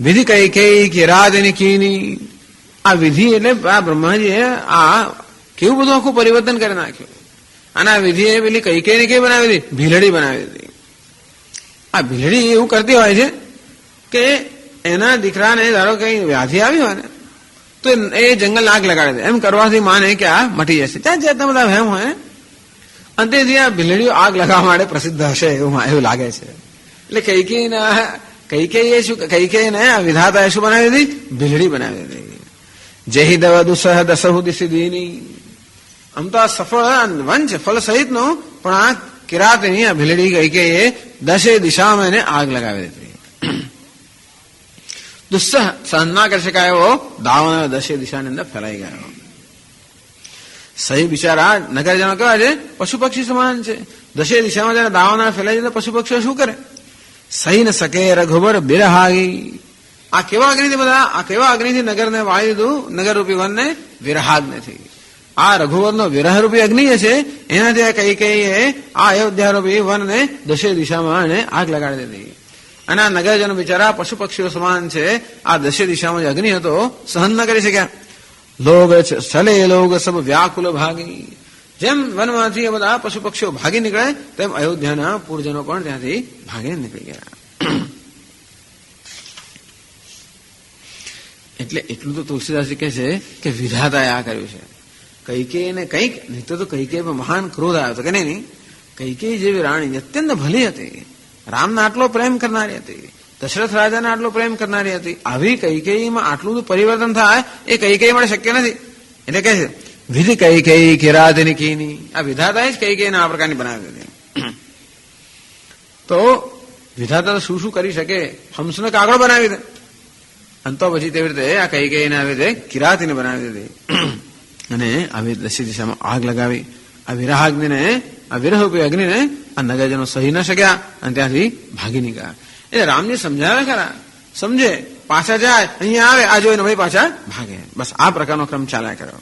વિધિ કઈ કઈ કે રાજની કીની, આ વિધિ એટલે આ બ્રહ્માજીએ આ કેવું બધું આખું પરિવર્તન કરી નાખ્યું. અને આ વિધિ એ પેલી કઈ કઈ ને કઈ બનાવી દીધી, ભીલડી બનાવી દીધી. આ ભીલડી એવું કરતી હોય છે કે એના દીકરાને ધારો કઈ વ્યાધિ આવી હોય ને તો એ જંગલ આગ લગાડી દે. એમ કરવાથી માને કે આ મટી જશે. ત્યાં જેટલા બધા વહેમ હોય અંતેથી આ ભીલડીઓ આગ લગાવવા માટે પ્રસિદ્ધ હશે એવું લાગે છે. એટલે કૈકેયીને આ વિધાતાએ શું બનાવી દીધી? ભીલડી બનાવી દીધી. જેહી દવ દુસહ દસહુ દિશી દીની. આમ તો આ સફળ વન છે ફળ સહિત નું, પણ આ કિરાતની આ ભીલડી કૈકેયીએ 10 દિશામાં એને આગ લગાવી દીધી. દુસ્સહ સહન ના કરી શકાય એવો દાવણ 10 દિશાની અંદર ફેલાઈ ગયો. સહી બિચારા નગરજનો કેવા છે? પશુ પક્ષી સમાન છે. 10 દિશામાં જયારે દાવણ ફેલાઈ જાય તો પશુ પક્ષીઓ શું કરે? સહી ન શકે રઘુબર બિરહાગી. આ કેવા અગ્નિથી બધા આ કેવા અગ્નિથી નગરને વાળી દીધું, નગરરૂપી વનને વિરહાગ્નિથી. આ રઘુવરનો વિરહરૂપી અગ્નિ છે એનાથી કઈ કઈ આ અયોધ્યારૂપી વનને 10 દિશામાં એને આગ લગાડી દીધી. અને આ નગરજનો બિચારા પશુ પક્ષીઓ સમાન છે. આ 10 દિશામાં જે અગ્નિ હતો સહન ન કરી શક્યા. લોગ ચલે લોગ સબ વ્યાકુલ ભાગી. જેમ વનમાંથી બધા પશુ પક્ષીઓ ભાગી નીકળે તેમ અયોધ્યાના પૂરજનો પણ ત્યાંથી ભાગી નીકળી ગયા. એટલે એટલું તો તુલસીદાસજી કહે છે કે વિધાતાએ આ કર્યું છે. કૈકેયીને કંઈક નહીં તો કૈકેયી પર મહાન ક્રોધ આવ્યો હતો કે નહીં. કૈકેયી જેવી રાણી અત્યંત ભલી હતી, રામને આટલો પ્રેમ કરનારી હતી, દશરથ રાજાને આટલો પ્રેમ કરનારી હતી. આવી કૈકેયીમાં આટલું બધું પરિવર્તન થાય એ કૈકેયી માટે શક્ય નથી. એટલે કહે છે વિધિ કૈકેયી કિરાતની કીની. આ વિધાતાએ જ કૈકેયીને આ પ્રકારની બનાવી દીધી. તો વિધાતા શું શું કરી શકે? હંસને કાગડો બનાવી દે. અને તો પછી તેવી રીતે આ કૈકેયીને આવી રીતે કિરાતીને બનાવી દીધી. અને આવી 10 દિશામાં આગ લગાવી. આ વિરહાગ્નિને, આ વિરહરૂપી અગ્નિને આ નગરજનો સહી ન શક્યા અને ત્યાંથી ભાગી નીકળ્યા. એટલે રામજી સમજાવે ખરા, સમજે, પાછા જાય, અહીંયા આવે, આ જોઈને ભાઈ પાછા ભાગે. બસ આ પ્રકારનો ક્રમ ચાલ્યા કર્યો.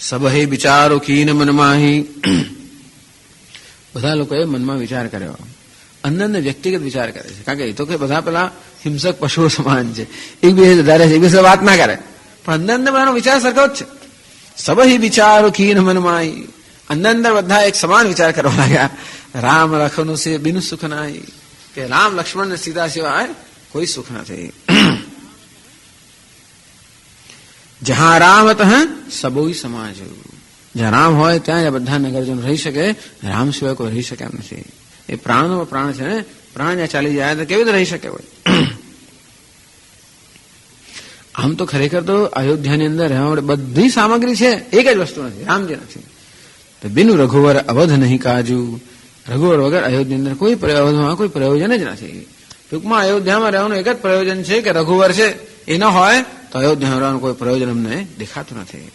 સબહે વિચારો કીન મનમાહી. બધા લોકોએ મનમાં વિચાર કર્યો. અંદર વ્યક્તિગત વિચાર કરે છે, કારણ કે એ તો કે બધા પેલા હિંસક પશુઓ સમાન છે, એકબીજા ધારે છે, એકબીજા વાત ના કરે, પણ અંદર બધાનો વિચાર સરખો જ છે. સબહી વિચારો કીન મનમાહી. અંદર બધા એક સમાન વિચાર કરવા લાગ્યા. રામ લખન સે બિન સુખ નાહી. કે રામ લક્ષ્મણ ને સીતા સિવાય કોઈ સુખ નથી. જહાં રામ તહ સબોઈ સમાજ. જ્યાં રામ હોય ત્યાં બધા નગરજનો રહી શકે, રામ સિવાય કોઈ રહી શકે એમ નથી. એ પ્રાણનો પ્રાણ છે ને, પ્રાણ જ્યાં ચાલી જાય તો કેવી રીતે રહી શકે હોય? આમ તો ખરેખર તો અયોધ્યાની અંદર રહેવા માટે બધી સામગ્રી છે, એક જ વસ્તુ નથી, રામજી નથી. તો બિનુ રઘુવર અવધ નહીં કાજુ. રઘુવર વગર અયોધ્યાની અંદર કોઈ પ્રયોજન જ નથી. ટૂંકમાં અયોધ્યામાં રહેવાનું એક જ પ્રયોજન છે કે રઘુવર છે. એ ન હોય તો અયોધ્યામાં રહેવાનું કોઈ પ્રયોજન અમને દેખાતું નથી.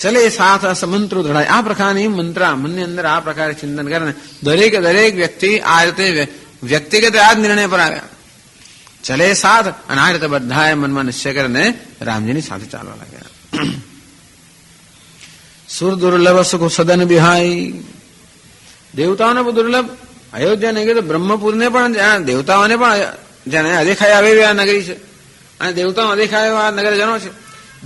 ચલે સાથ સમંત્રો દઢાય. આ પ્રકારની મંત્ર મનની અંદર આ પ્રકારે ચિંતન કરે દરેક વ્યક્તિ આ રીતે વ્યક્તિગત આ જ નિર્ણય પર આવ્યા. ચલે સાથ, અને આ રીતે બધાએ મનમાં નિશ્ચય કરીને રામજીની સાથે ચાલવા લાગ્યા. સુર દુર્લભ સુખ સદન બિહાઈ. દેવતાઓને પણ દુર્લભ, અયોધ્યા નહીં તો બ્રહ્મપુરને પણ દેવતાઓને પણ જેને અદેખાય આવી આ નગરી છે, અને દેવતાઓ અદેખાય એવા નગરજનો છે.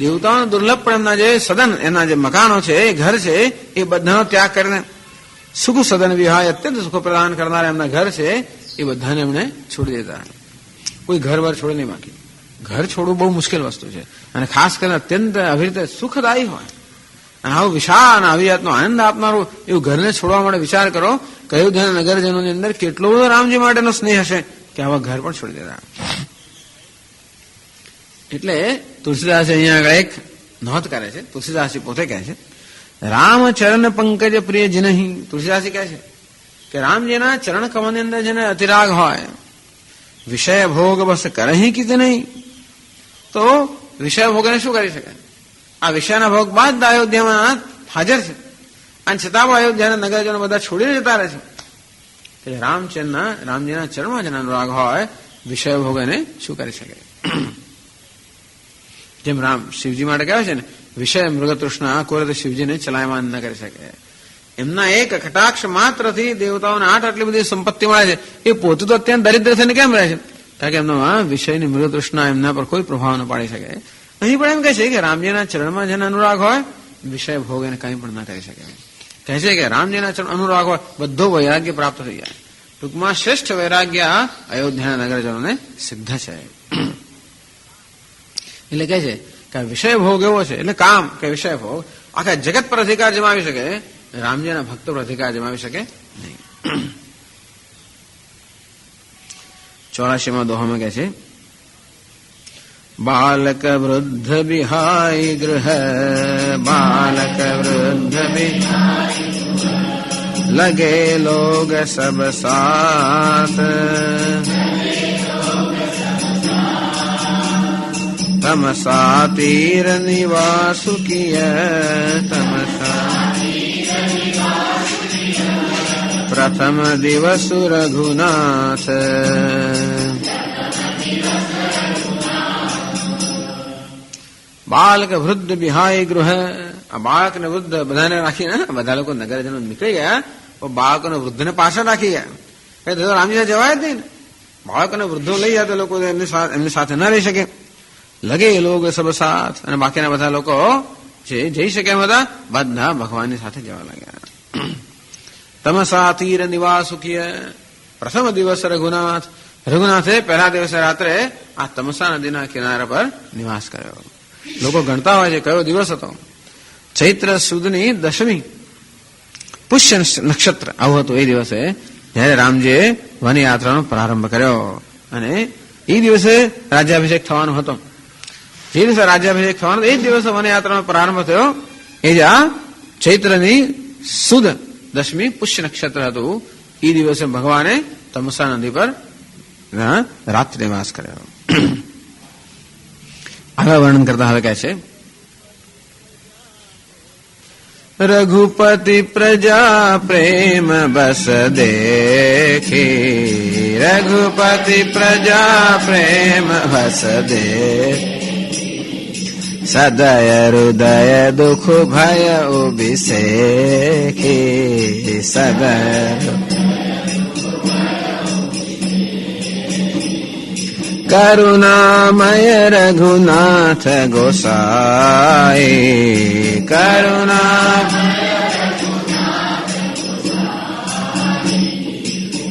દેવતાઓને દુર્લભ પણ એમના જે સદન, એના જે મકાનો છે, ઘર છે, એ બધાનો ત્યાગ કરીને સુખ સદન વિહાય, અત્યંત સુખ પ્રદાન કરનારા એમના ઘર છે એ બધાને એમણે છોડી દેતા. કોઈ ઘર વાર છોડી નહીં બાકી. ઘર છોડવું બહુ મુશ્કેલ વસ્તુ છે, અને ખાસ કરીને અત્યંત આવી રીતે સુખદાયી હોય અને આવું વિશાળ અને આવી જાતનો આનંદ આપનારું એવું ઘરને છોડવા માટે વિચાર કરો. કયું ધ્યાન નગરજનોની અંદર કેટલો બધો રામજી માટેનો સ્નેહ હશે કે આવા ઘર પણ છોડી દેતા. એટલે તુલસીદાસ અહીંયા આગળ એક નોંધ કરે છે. તુલસીદાસજી પોતે કહે છે, રામ ચરણ પંકજ પ્રિય જનહી. તુલસીદાસજી કહે છે કે રામજીના ચરણ કમળની અંદર જેને અતિરાગ હોય, વિષય ભોગ બસ કરહી કીધે નહીં, તો વિષય ભોગને શું કરી શકે? આ વિષયના ભોગ બાદ અયોધ્યામાં હાજર છે અને છતાં અયોધ્યાના નગરજનો બધા છોડીને જતા રહે છે. રામજીના ચરણમાં જેના અનુરાગ હોય વિષય ભોગ એને શું કરી શકે? જેમ શિવજી માટે કહેવાય છે ને, વિષય મૃગતૃષ્ણા કોરે તો શિવજીને ચલાયમાન ન કરી શકે. એમના એક કટાક્ષ માત્રથી દેવતાઓને આટલી બધી સંપત્તિ મળે છે. એ પોતે તો અત્યંત દરિદ્ર થઈને કેમ રહે છે? કારણ કે એમના વિષયની મૃગતૃષ્ણા એમના પર કોઈ પ્રભાવ ન પાડી શકે. અહીં પણ એમ કહે છે કે રામજીના ચરણમાં જેનો અનુરાગ હોય વિષય ભોગ એને કંઈ પણ ન કરી શકે. કહે છે કે રામજીના ચરણ અનુરાગ હોય બધો વૈરાગ્ય પ્રાપ્ત થઈ જાય. ટૂંકમાં શ્રેષ્ઠ વૈરાગ્ય અયોધ્યાના નગરજનોને સિદ્ધ છે. એટલે કહે છે કે વિષય ભોગ એવો છે, એટલે કામ કે વિષય ભોગ આખા જગત પર અધિકાર જમાવી શકે, રામજીના ભક્તો પર અધિકાર જમાવી શકે નહીં. 84માં દોહામાં કહે છે, બાલક વૃદ્ધ બિહાઈ ગૃહ, બાલક વૃદ્ધ બિહાઈ લગે લોગ સબ સાથ, તમસા તીર નિવાસુ કિય, તમસા પ્રથમ દિવસ રઘુનાથ. બાળક વૃદ્ધ બિહાય ગૃહ. આ બાળક ને વૃદ્ધ બધાને રાખીને બધા લોકો નગરજનો નીકળી ગયા, તો બાળકોને વૃદ્ધને પાછળ રાખી ગયા. રામજી જવાય જ નહીં ને. બાળકોને વૃદ્ધો લઈ ગયા તો લોકો એમની સાથે ન રહી શકે. લગે લોગ સબ સાથ, અને બાકીના બધા લોકો જે જઈ શકે બધા ભગવાનની સાથે જવા લાગ્યા. તમસા તીર નિવાસુકીય, પ્રથમ દિવસ રઘુનાથ. રઘુનાથે પહેલા દિવસે રાત્રે આ તમસા નદીના કિનારા પર નિવાસ કર્યો. લોકો ગણતા હોય છે કયો દિવસ હતો. ચૈત્ર સુદની દશમી, પુષ્ય નક્ષત્ર આવું હતું એ દિવસે, જયારે રામજીએ વનયાત્રાનો પ્રારંભ કર્યો. અને એ દિવસે રાજ્યાભિષેક થવાનો હતો. જે દિવસે રાજ્યાભિષેક થવાનો એ જ દિવસે વનયાત્રાનો પ્રારંભ થયો. એ જ આ ચૈત્રની સુદ દશમી પુષ્ય નક્ષત્ર હતું. એ દિવસે ભગવાને તમસા નદી પર રાત્રિ નિવાસ કર્યો. આગળ વર્ણન કરતા હવે કહે છે, રઘુપતિ પ્રજા પ્રેમ બસ દેખી, રઘુપતિ પ્રજા પ્રેમ બસ દેખી, સદય હૃદય દુઃખ ભય ઉભિષેખી, સદય કરુણામય રઘુનાથ ગોસાઈ,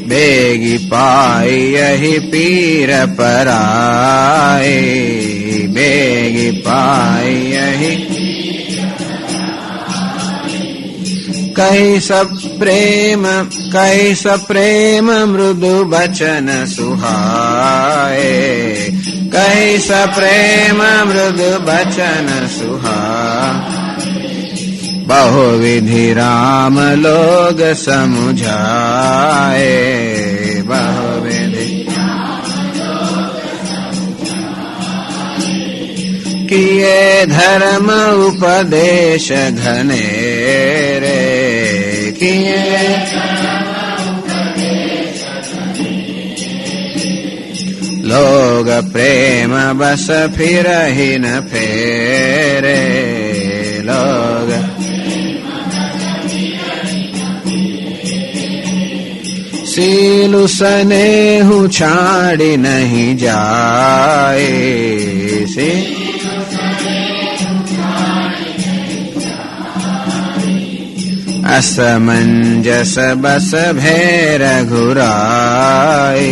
બેગી પાઈ અહી પીર પરાય, બેગી પાઈ અહી કઈ સપ્રેમ મૃદુ બચન સુહાય, કઈ સપ્રેમ મૃદુ બચન સુહાય, બહુ વિધિ રામ લોગ સમુઝાય, બહુ વિધિ કિયે ધર્મ ઉપદેશ ઘને રે, કિયે લોગ પ્રેમ બસ ફિરહી ન ફેરે, લોગ સીલુ સ્નેહુ છાડી નહીં જાય, असमंजस बस भैर घुराए,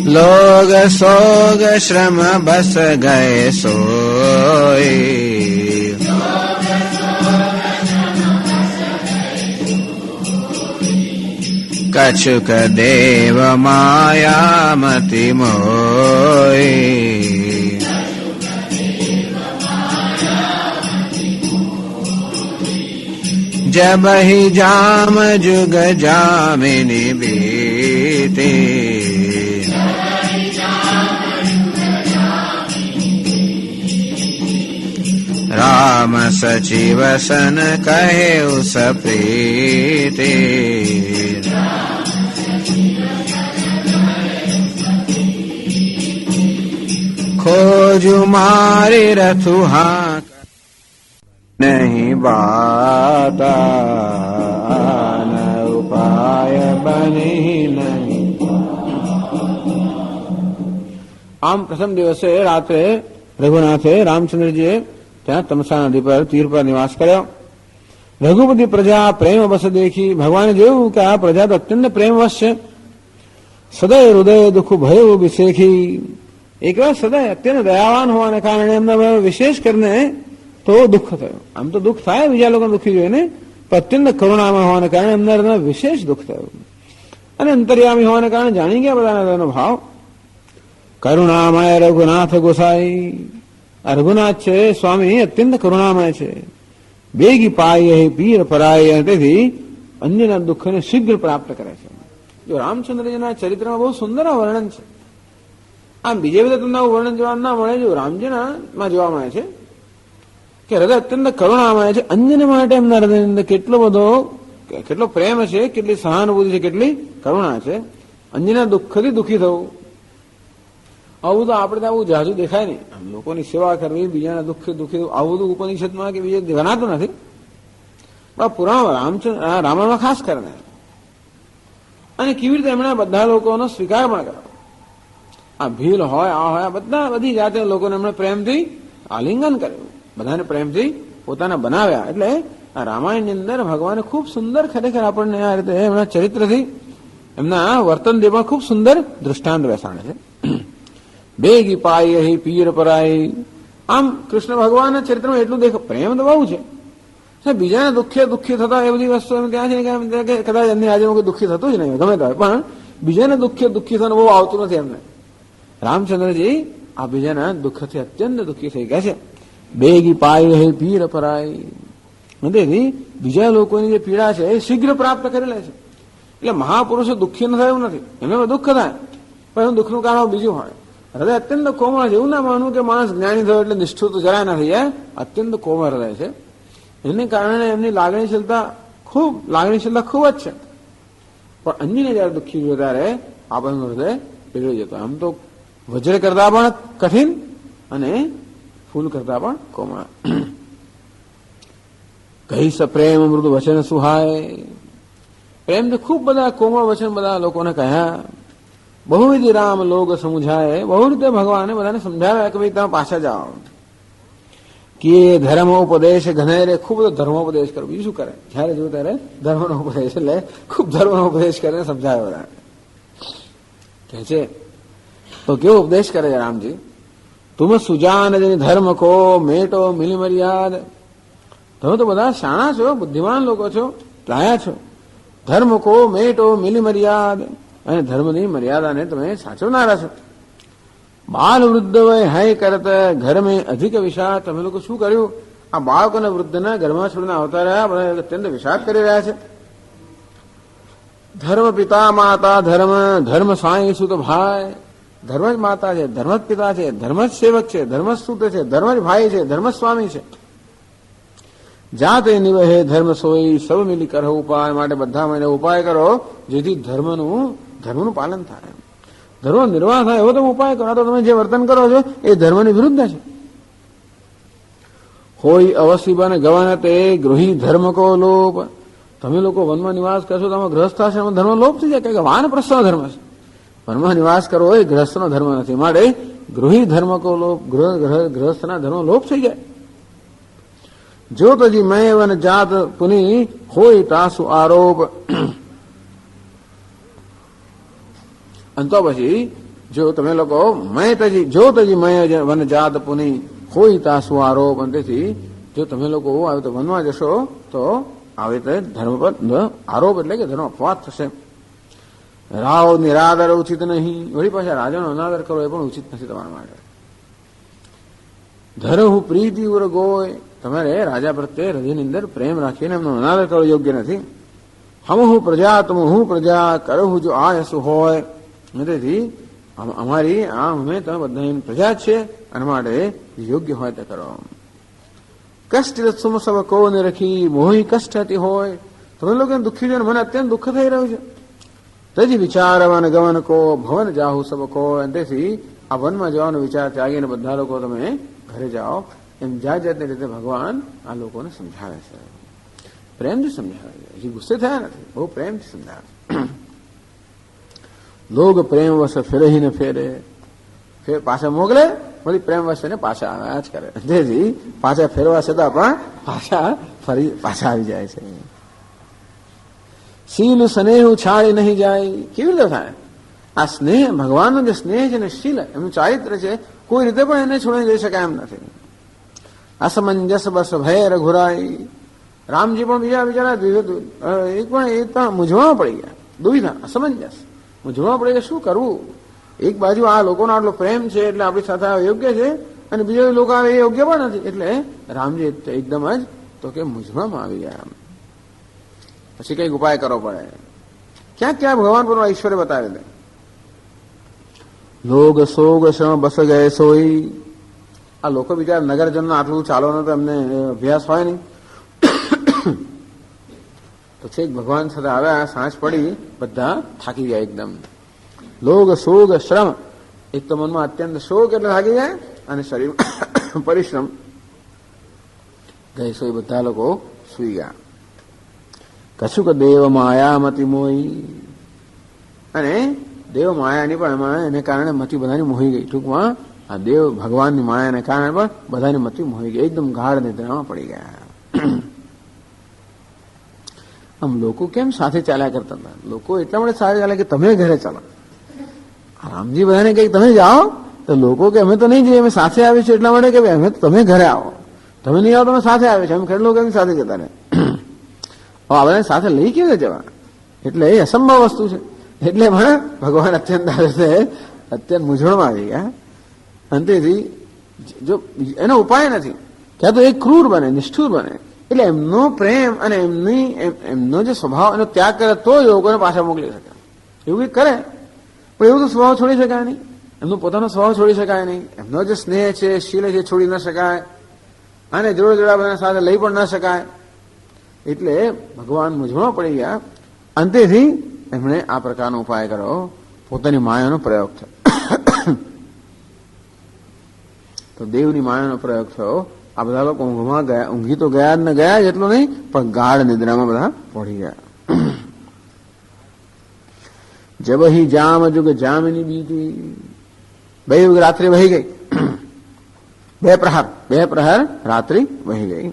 लोग सोग श्रम बस गए सोए, कछुक देव माया मति मोए, जब ही जाम जुग जामिनी बीते, રામ સચિવ સન કહે સપ્રીતિ ખોજુ મારે રથુહા નહીં બાતા ઉપાય બની નહીં. આમ પ્રથમ દિવસે રાત્રે રઘુનાથે રામચંદ્રજીએ ત્યાં તમસા નદી પર તીર પર નિવાસ કર્યો. રઘુપતિ પ્રજા પ્રેમ વશ દેખી. ભગવાને જોયું કે આ પ્રજા તો અત્યંત પ્રેમવશ છે. સદય હૃદય દુઃખ ભય વિશેખી. એક વાર સદય અત્યંત દયાવાન હોવાને કારણે એમના વિશેષ કરીને તો દુઃખ થયું. આમ તો દુઃખ થાય બીજા લોકો દુઃખી જોઈને, પણ અત્યંત કરુણામાં હોવાને કારણે એમના વિશેષ દુઃખ થયું. અને અંતર્યામી હોવાને કારણે જાણી ગયા બધાના તેનો ભાવ. કરુણામય રઘુનાથ ગોસાઈ. આ રઘુનાથ છે સ્વામી અત્યંત કરુણામય છે. બેગી પાય પીર પરાય. તેથી અન્યના દુઃખને શીઘ્ર પ્રાપ્ત કરે છે. જો રામચંદ્રજીના ચરિત્રમાં બહુ સુંદર વર્ણન છે. આમ બીજે બધા તમને વર્ણન જોવા ના મળે. જો રામજીના માં જોવા મળે છે કે હૃદય અત્યંત કરુણામય છે. અન્યને માટે એમના હૃદયની અંદર કેટલો પ્રેમ છે, કેટલી સહાનુભૂતિ છે, કેટલી કરુણા છે. અન્યના દુઃખથી દુઃખી થવું, આવું તો આપણે આવું જાજુ દેખાય નહીં. આમ લોકોની સેવા કરવી, બીજાના દુઃખથી દુઃખી થવું, આવું તો ઉપનિષદમાં કે બીજે ગણાતું નથી. પણ પુરાણ રામાયણમાં ખાસ કરીને. અને કેવી રીતે એમણે બધા લોકોનો સ્વીકાર પણ કર્યો. આ ભીલ હોય, આ હોય, બધી જાતે લોકોને એમણે પ્રેમથી આલિંગન કર્યું, બધાને પ્રેમથી પોતાના બનાવ્યા. એટલે આ રામાયણની અંદર ભગવાને ખૂબ સુંદર ખરેખર આપણને આ રીતે એમના ચરિત્રથી, એમના વર્તનથી પણ ખૂબ સુંદર દૃષ્ટાંત બેસાડે છે. બેગી પાય પીર પરાય. આમ કૃષ્ણ ભગવાનના ચરિત્રમાં એટલું પ્રેમ તો બહુ છે. બીજાના દુઃખી થતા એ બધી વસ્તુ એમ ત્યાં છે કે કદાચ એમની હાજરીમાં કોઈ દુઃખી થતું જ નહીં, ગમે તો હોય, પણ બીજાના દુઃખી થવાનું બહુ આવતું નથી એમને. રામચંદ્રજી આ બીજાના દુઃખથી અત્યંત દુઃખી થઈ ગયા છે. બેગી પાય પીર પરાય. તેથી બીજા લોકોની જે પીડા છે એ શીઘ્ર પ્રાપ્ત કરી લે છે. એટલે મહાપુરુષો દુઃખી ન થાય એવું નથી. એમને દુઃખ થાય, પણ એનું દુઃખનું કારણ બીજું હોય. હૃદય અત્યંત કોમળ છે. એવું ના માનવું કે માણસ જ્ઞાની થયો એટલે નિષ્ઠુર તો જરાય ના થઈ જાય. અત્યંત કોમળ હૃદય છે. એને કારણે એમની લાગણીશીલતા ખૂબ જ છે. પણ અન્યને જયારે દુઃખી જોયો ત્યારે આપણનું હૃદય પીગળી જતો. આમ તો વજ્ર કરતા પણ કઠિન અને ફૂલ કરતા પણ કોમળ. કહી સપ્રેમ મૃદુ વચન સુહાય. પ્રેમથી ખૂબ બધા કોમળ વચન બધા લોકોને કહ્યા. બહુવિધ રામ લોગ સમુઝાય. બહુ રીતે ભગવાને બધાને સમજાવ્યા કે ભાઈ તમે પાછા જાઓ. કે ધર્મ ઉપદેશ ઘનેરે. ખૂબ બધો ધર્મોપદેશ કરો. બીજું શું કરે? જયારે જોયું ત્યારે ધર્મનો ઉપદેશ, એટલે ખૂબ ધર્મનો ઉપદેશ કરીને સમજાવ્યો બધા. કે છે તો કેવો ઉપદેશ કરે છે રામજી? તુમ સુજાન જની ધર્મ કો મેટો મિલી મર્યાદ. તમે તો બધા શાણા છો, બુદ્ધિમાન લોકો છો, લાયા છો. ધર્મ કો મેટો મિલી મર્યાદ. અને ધર્મની મર્યાદાને તમે સાચવનારા છો. બાલ વૃદ્ધ વય હય કરત ઘર મેં અધિક વિષાદ. તમે લોકો શું કર્યું? આ બાળક અને વૃદ્ધના ઘરમાં છોડીને આવતા રહ્યા, બધા અત્યંત વિષાદ કરી રહ્યા છે. ધર્મ પિતા માતા ધર્મ સાંઈ સુત ભાઈ. ધર્મ જ માતા છે, ધર્મ જ પિતા છે, ધર્મ જ સેવક છે, ધર્મ જ સુત છે, ધર્મ જ ભાઈ છે, ધર્મ જ સ્વામી છે. જાતે નિવહે ધર્મ સોઈ સૌ મિલી કરો ઉપાય. માટે બધા મને ઉપાય કરો જેથી ધર્મનું પાલન થાય, ધર્મ નિર્વાહ થાય. એવો તમે ઉપાય કરો. તો તમે જે વર્તન કરો છો એ ધર્મની વિરુદ્ધ છે. હોય અવશ્ય બને ગવાના તે ગૃહી ધર્મ કો લોપ. તમે લોકો વનમાં નિવાસ કરશો તો ગ્રહસ્થાશ્રમ ધર્મ લોપ થઈ જાય. કે વાન પ્રસ્થનો ધર્મ છે. વનમાં નિવાસ કરવો એ ગ્રહસ્થનો ધર્મ નથી. માટે ગૃહી ધર્મ કો લોપ, ગ્રહસ્થના ધર્મ લોપ થઈ જાય. જો તજી મેં વન જાત પુની હોય તાસુ આરોપ. અને તો પછી જો તમે લોકો જો તજી મેં વન જાત પુની હોય તાસુ આરોપ. અને તેથી જો તમે લોકો આવે તો વનમાં જશો તો આવી રીતે ધર્મ પર આરોપ એટલે કે ધર્મ અપવાદ થશે. રાવ નિરાદર ઉચિત નહીં. વળી પાછા રાજાનો અનાદર કરો એ પણ ઉચિત નથી તમારા માટે. ધરહુ પ્રીતિ ઉર ગોય. તમારે રાજા પ્રત્યે હૃદયની અંદર પ્રેમ રાખીને એમનો અનાદર કરવો યોગ્ય નથી. હમ પ્રજા તમ હું પ્રજા કરવું જો આ યસુ હોય. તેથી અમારી અમે તમે બધા પ્રજા જ છે, અને માટે યોગ્ય હોય તે કરો. કષ્ટ સુમ સબ કોને રખી, મોહી કષ્ટ હતી હોય. તમે લોકો દુઃખી જોઈને મને અત્યંત દુઃખ થઈ રહ્યું છે. તજી વિચારવન ગમન કો ભવન જાહુ સબ કો. તેથી આ વનમાં જવાનો વિચાર ત્યાગીને બધા લોકો તમે ઘરે જાઓ. એમ જાત જાતની રીતે ભગવાન આ લોકોને સમજાવે છે. પ્રેમથી સમજાવે છે, હજી ગુસ્સે થયા નથી, બહુ પ્રેમથી સમજાવે છે. લોગ પ્રેમ વશ ફેરહી ને ફેરે, ફેર પાછા મોકલે, વળી પ્રેમ વશ ને પાછા આવ્યા જ કરે. તેથી પાછા ફેરવા છતાં પણ પાછા આવી જાય છે. શીલ સ્નેહ છાડી નહીં જાય. કેવી રીતે થાય આ સ્નેહ? ભગવાનનું જે સ્નેહ છે ને, શીલ એમનું ચારિત્ર છે, કોઈ રીતે પણ એને છોડી જઈ શકાય એમ નથી. અસમંજસ બસ ભય રઘુરાઈ. રામજી પણ બીજા બિચારા એક પણ એ પણ મૂંઝવણ પડી ગયા, દુવિધા, અસમંજસ, મૂંઝવણ પડી ગયા, શું કરવું? એક બાજુ આ લોકોનો આટલો પ્રેમ છે એટલે આપણી સાથે યોગ્ય છે, અને બીજા લોકો આવે એ યોગ્ય પણ નથી. એટલે રામજી એકદમ જ તો કે મૂંઝવણમાં આવી ગયા. પછી કઈક ઉપાય કરવો પડે. ક્યાંક ક્યાં ભગવાન પર ઈશ્વરે બતાવી દે. લોગ સોગ શ્રમ બસ ગયે સોઈ. આ લોકો બિચારા નગરજનનો આટલું ચાલવાનો તો એમને અભ્યાસ હોય નહીં. તો છેક ભગવાન સાથે આવ્યા, સાંજ પડી, બધા થાકી ગયા એકદમ. લોગ સોગ શ્રમ, એક તો મનમાં અત્યંત શોક એટલે થાકી જાય, અને શરીર પરિશ્રમ. ગઈ સોઈ બધા લોકો સુઈ ગયા. કશુંક દેવ માયા મતિ મોહી. અને દેવ માયાની પણ એમાં એને કારણે મતિ બધાની મોહી ગઈ. ટૂંકમાં આ દેવ ભગવાનની માયાને કારણે પણ બધાની મતિ મોહી ગઈ, એકદમ ગાઢ નિદ્રામાં પડી ગયા. આમ લોકો કેમ સાથે ચાલ્યા કરતા હતા? લોકો એટલા માટે સાથે ચાલે કે તમે ઘરે ચાલો. રામજી બધાને કહે તમે જાઓ, તો લોકો કે અમે તો નહીં જઈએ, અમે સાથે આવીશું. એટલા માટે કે અમે તમે ઘરે આવો, તમે નહીં આવો, તમે સાથે આવે છે. એમ ખેડ લોકો એમ સાથે જતા રહે. હવે આ બધાને સાથે લઈ કેવી રીતે જવા? એટલે એ અસંભવ વસ્તુ છે. એટલે પણ ભગવાન અત્યંત આવે છે, અત્યંત મૂંઝવણમાં આવી ગયા. અંતેથી જો એનો ઉપાય નથી, ક્યાં તો એ ક્રૂર બને, નિષ્ઠુર બને. એટલે એમનો પ્રેમ અને એમનો જે સ્વભાવ એનો ત્યાગ કરે તો લોકોને પાછા મોકલી શકે. એવું કંઈક કરે પણ એવું તો સ્વભાવ છોડી શકાય નહીં. એમનો પોતાનો સ્વભાવ છોડી શકાય નહીં. એમનો જે સ્નેહ છે, શીલ છે, છોડી ન શકાય. અને જોડે જોડા બધા સાથે લઈ પણ ન શકાય. એટલે ભગવાન મૂંઝવણમાં પડી ગયા. અંતેથી એમણે આ પ્રકારનો ઉપાય કર્યો, પોતાની માયાનો પ્રયોગ થયો. તો દેવની માયાનો પ્રયોગ થયો. આ બધા લોકો ઊંઘમાં ગયા. ઊંઘી તો ગયા ને ગયા જ એટલું નહીં, પણ ગાઢ નિદ્રામાં બધા પડી ગયા. જબહી જામ જુગ જામની બીતી. બે યુગ રાત્રિ વહી ગઈ. બે પ્રહર રાત્રિ વહી ગઈ.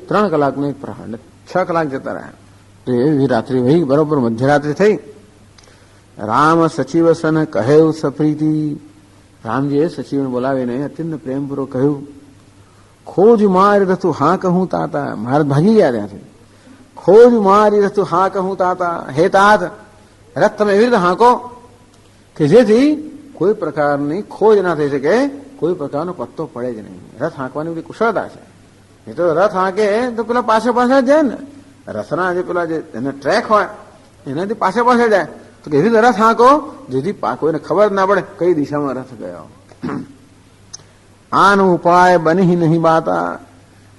3 કલાકનો એક પ્રહર, એટલે 6 કલાક જતા રહ્યા. તો એવી રાત્રિ વહી, બરોબર મધ્યરાત્રિ થઈ. રામ સચિવ સન કહેવું સપ્રીતિ. રામજીએ સચિવને બોલાવીને અત્યંત પ્રેમપૂર્વક કહ્યું, ખોજ મારી રથું હા કહું તાતા. મહારાજ ભાગી ગયા ત્યાંથી. ખોજ મારી રથું હા કહું તાતા. હે તાત, રથ તમે એવી રીતે હાંકો કે જેથી કોઈ પ્રકારની ખોજ ના થઈ શકે, કોઈ પ્રકારનો પત્તો પડે જ નહીં. રથ હાંકવાની બધી કુશળતા છે. એ તો રથ હાંકે તો પેલા પાછળ જાય ને. રથના જે પેલા જે એને ટ્રેક હોય એનાથી પાછળ જાય. તો એવી રીતે રથ હાંકો જેથી કોઈને ખબર ના પડે કઈ દિશામાં રથ ગયો. આનો ઉપાય બની નહીં બાતા.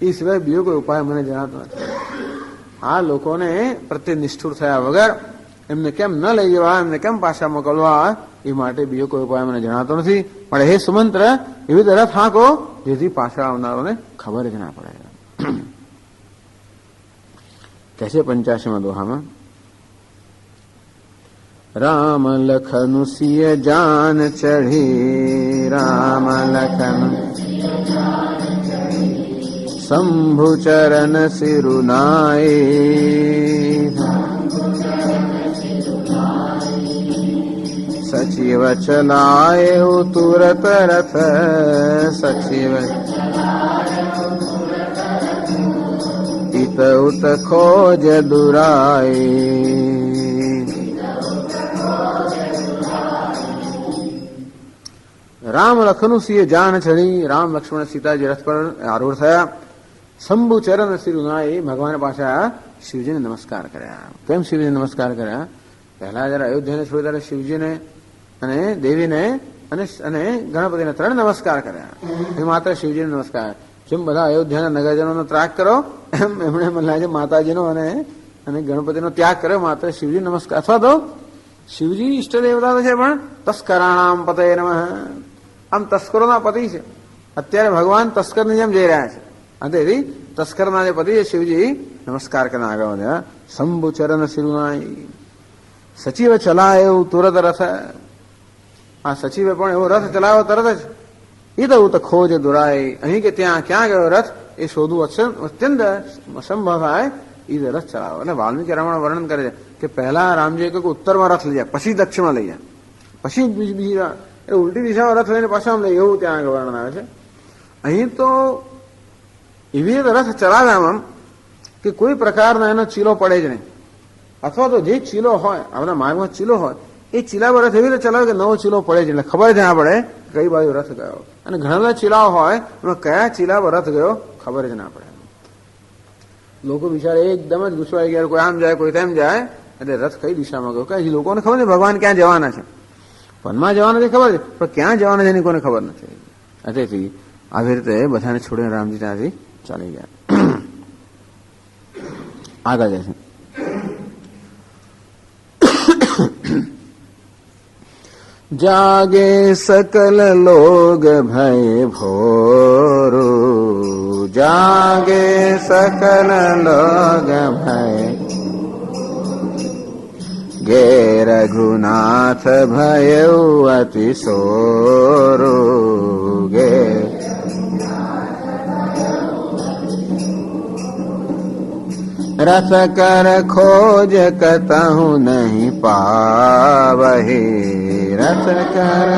એ સિવાય બીજો કોઈ ઉપાય મને જણાતો નથી. આ લોકોને પ્રત્યે નિષ્ઠુર થયા વગર એમને કેમ ન લઈ જવા, એમને કેમ પાછા મોકલવા, એ માટે બીજો કોઈ ઉપાય મને જણાતો નથી. પણ હે સુમંત્ર, એવી રીતે રથ હાંકો જેથી પાછા આવનારોને ખબર જ ના પડે. कैसे 85वां दोहाમાં, राम लखन सिय जान चढ़ी. राम लखन शंभु चरण सिरुनाए. सचिव चलाए तुरत रथ. सचिव इत उत खोज दुराए. રામ લખનું સિંહ જાન ચડી. રામ લક્ષ્મણ સીતાજી રથ પર આરૂઢ થયા. શંભુ ચરણ સિરુનાએ. ભગવાન પાછા શિવજીને નમસ્કાર કર્યા. કેમ શિવજીને નમસ્કાર કર્યા? પહેલા જયારે અયોધ્યાને છોડી ત્યારે શિવજીને અને દેવીને અને ગણપતિને 3 નમસ્કાર કર્યા. એ માત્ર શિવજીને નમસ્કાર. જેમ બધા અયોધ્યાના નગરજનોનો ત્યાગ કરો એમ એમણે મને લાગે માતાજીનો અને ગણપતિનો ત્યાગ કર્યો. માત્ર શિવજી નમસ્કાર, અથવા તો શિવજી ઈષ્ટ દેવતા તો છે પણ તસ્કરાણામ પતે નમઃ, આમ તસ્કરોના પતિ છે. અત્યારે ભગવાન તસ્કરની જેમ જઈ રહ્યા છે. અને તેથી તસ્કરના જે પતિ છે શિવજી નમસ્કાર કરીને આગળ વધ્યા. શંભુ ચરણ શિરુનાઈ સચિવ ચલાયો તુરત રથ. આ સચિવે પણ એવો રથ ચલાવ્યો તરત જ. ઈદઉ તો ખોજ દુરાય, અહીં કે ત્યાં ક્યાં ગયો રથ એ શોધવું અત્યંત અસંભવ થાય. ઈદ રથ ચલાવો. એટલે વાલ્મીકી રામાયણ વર્ણન કરે છે કે પહેલા રામજીએ કહ્યું કે ઉત્તરમાં રથ લઈ જાય, પછી દક્ષિણમાં લઈ જાય, પછી બીજી એટલે ઉલટી દિશામાં રથ લઈને પાછા આમ લઈ, એવું ત્યાં આગળ વર્ણન આવે છે. અહીં તો એવી રીતે રથ ચલાવ્યા આમ કે કોઈ પ્રકારનો એનો ચીલો પડે જ નહીં. અથવા તો જે ચીલો હોય, આપણા માર્ગમાં ચીલો હોય, એ ચીલા પર રથ એવી રીતે ચલાવે કે નવો ચીલો પડે જ એટલે ખબર જ ના પડે કઈ બાજુ રથ ગયો. અને ઘણા બધા ચીલાઓ હોય એમાં કયા ચીલા પર રથ ગયો ખબર જ ના પડે. લોકો બિચારા એકદમ જ ગુસ્સાઈ ગયા, કોઈ આમ જાય કોઈ તેમ જાય, એટલે રથ કઈ દિશામાં ગયો કઈ લોકોને ખબર નથી ભગવાન ક્યાં જવાના છે. વનમાં જવાના છે ખબર છે, પણ ક્યાં જવાના છે એની કોઈને ખબર નથી. તેથી આવી રીતે બધાને છોડીને રામજી ત્યાંથી ચાલી ગયા. આગળ જશે. जागे सकल लोग भय भोरू, जागे सकल लोग भय गे रघुनाथ भयउ अति सोरू, गे रथ कर खोज कतहु नहीं पावहि, रथ कर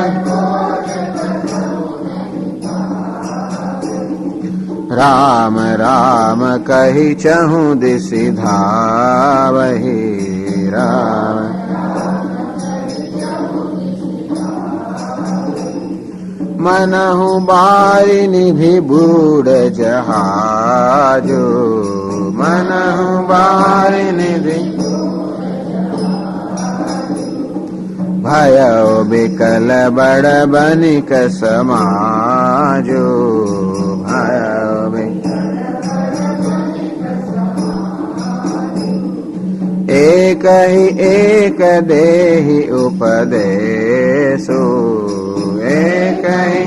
राम राम कही चहु दिसि धावहि, राम मनहु बारि निधि बूढ़ जहाजो, मनहु बारि निधि भयउ बिकल बड़ बनिक समाजो, भयउ एक ही एक देहि उपदेशो, एक ही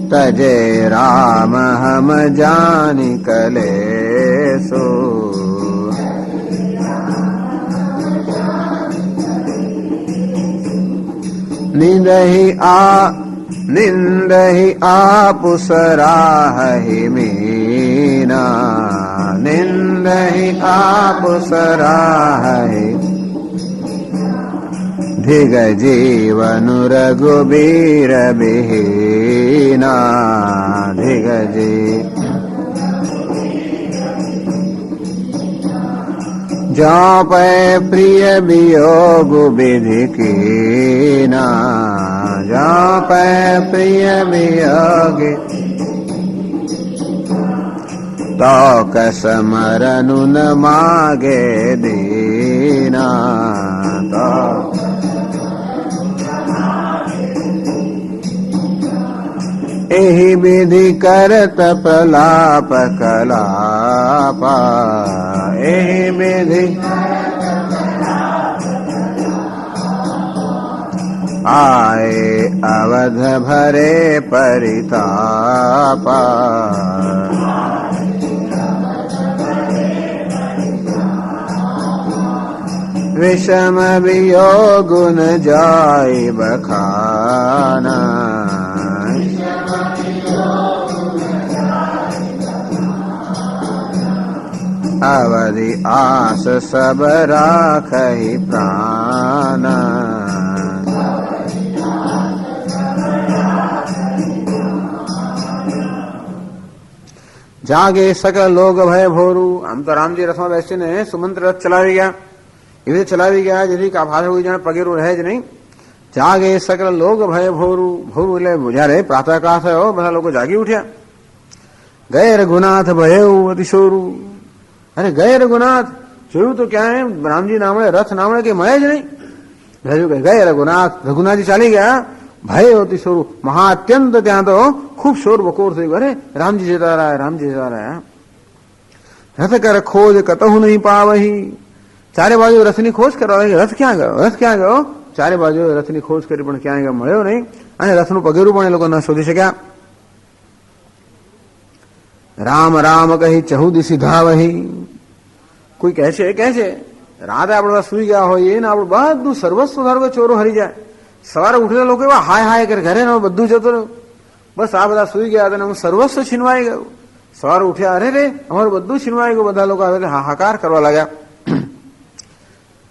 तजे राम हम जानि कलेसो, निंदहि आप सराहि मीना, निंदहि आप सराहि धिग जीवन रघुबीर बिहीना, धिग जी जापै प्रिय वियोग विधि कीना, जापै प्रिय वियोग तो कसमरनु न मागे दीना, तो एहि विधि करत प्रलाप कलापा, एहि विधि आए अवध भरे परितापा, विषम वियोग न जाय बखाना, अवधि आस सब राखहि प्राण, જાગે સકલ લોગ ભય ભોરું. આમ તો રામજી રથમાં બેસીને સુમંત્ર રથ ચલાવી ગયા, એવી રીતે ચલાવી ગયા જેથી પાછળ કોઈ જણ પગેરું રહે જ નહીં. જાગે સકલ લોગ ભય ભોરું. ભોરું એટલે જયારે પ્રાતઃકાળ થયો બધા લોકો જાગી ઉઠ્યા. ગયે રઘુનાથ ભયઉ અતિશોરું. અરે ગયે રઘુનાથ, જોયું તો ક્યાંય રામજી નામણે રથ નામણે કે મળે જ નહીં. ગયે રઘુનાથ, રઘુનાથજી ચાલી ગયા, ભય હોતી શોર મહા અત્યંત ત્યાં તો ખૂબ શોર બકોર થઈ ગયો. અરે રામજી જતા રહ્યા, રામજી જતા રહ્યા. રથ કર ખોજ કતહુ નહીં પાવહી. ચારે બાજુ રથની ખોજ કરવા લાગી. રથ ક્યાં ગયો, રથ ક્યાં ગયો? ચારે બાજુ રથની ખોજ કરી પણ ક્યાં ગયો, મળ્યો નહીં. અને રથનું પગેરું પણ એ લોકો ન શોધી શક્યા. રામ રામ કહી ચહુ દિશી ધાવહી. કોઈ કહે છે રાતે આપણે સુઈ ગયા હોઈએ ને આપણું બધું સર્વસ્વ ધારો કે ચોરો હરી જાય. સવારે ઉઠેલા લોકો એવા હાય હાય કરે ઘરે બધું જતો રહ્યું. બસ આ બધા સુઈ ગયા હતા, હું સર્વસ્વ છીનવાઈ ગયું. સવારે ઉઠ્યા, અરે રે અમારું બધું છીનવાઈ ગયું. બધા લોકો આવે હાહાકાર કરવા લાગ્યા.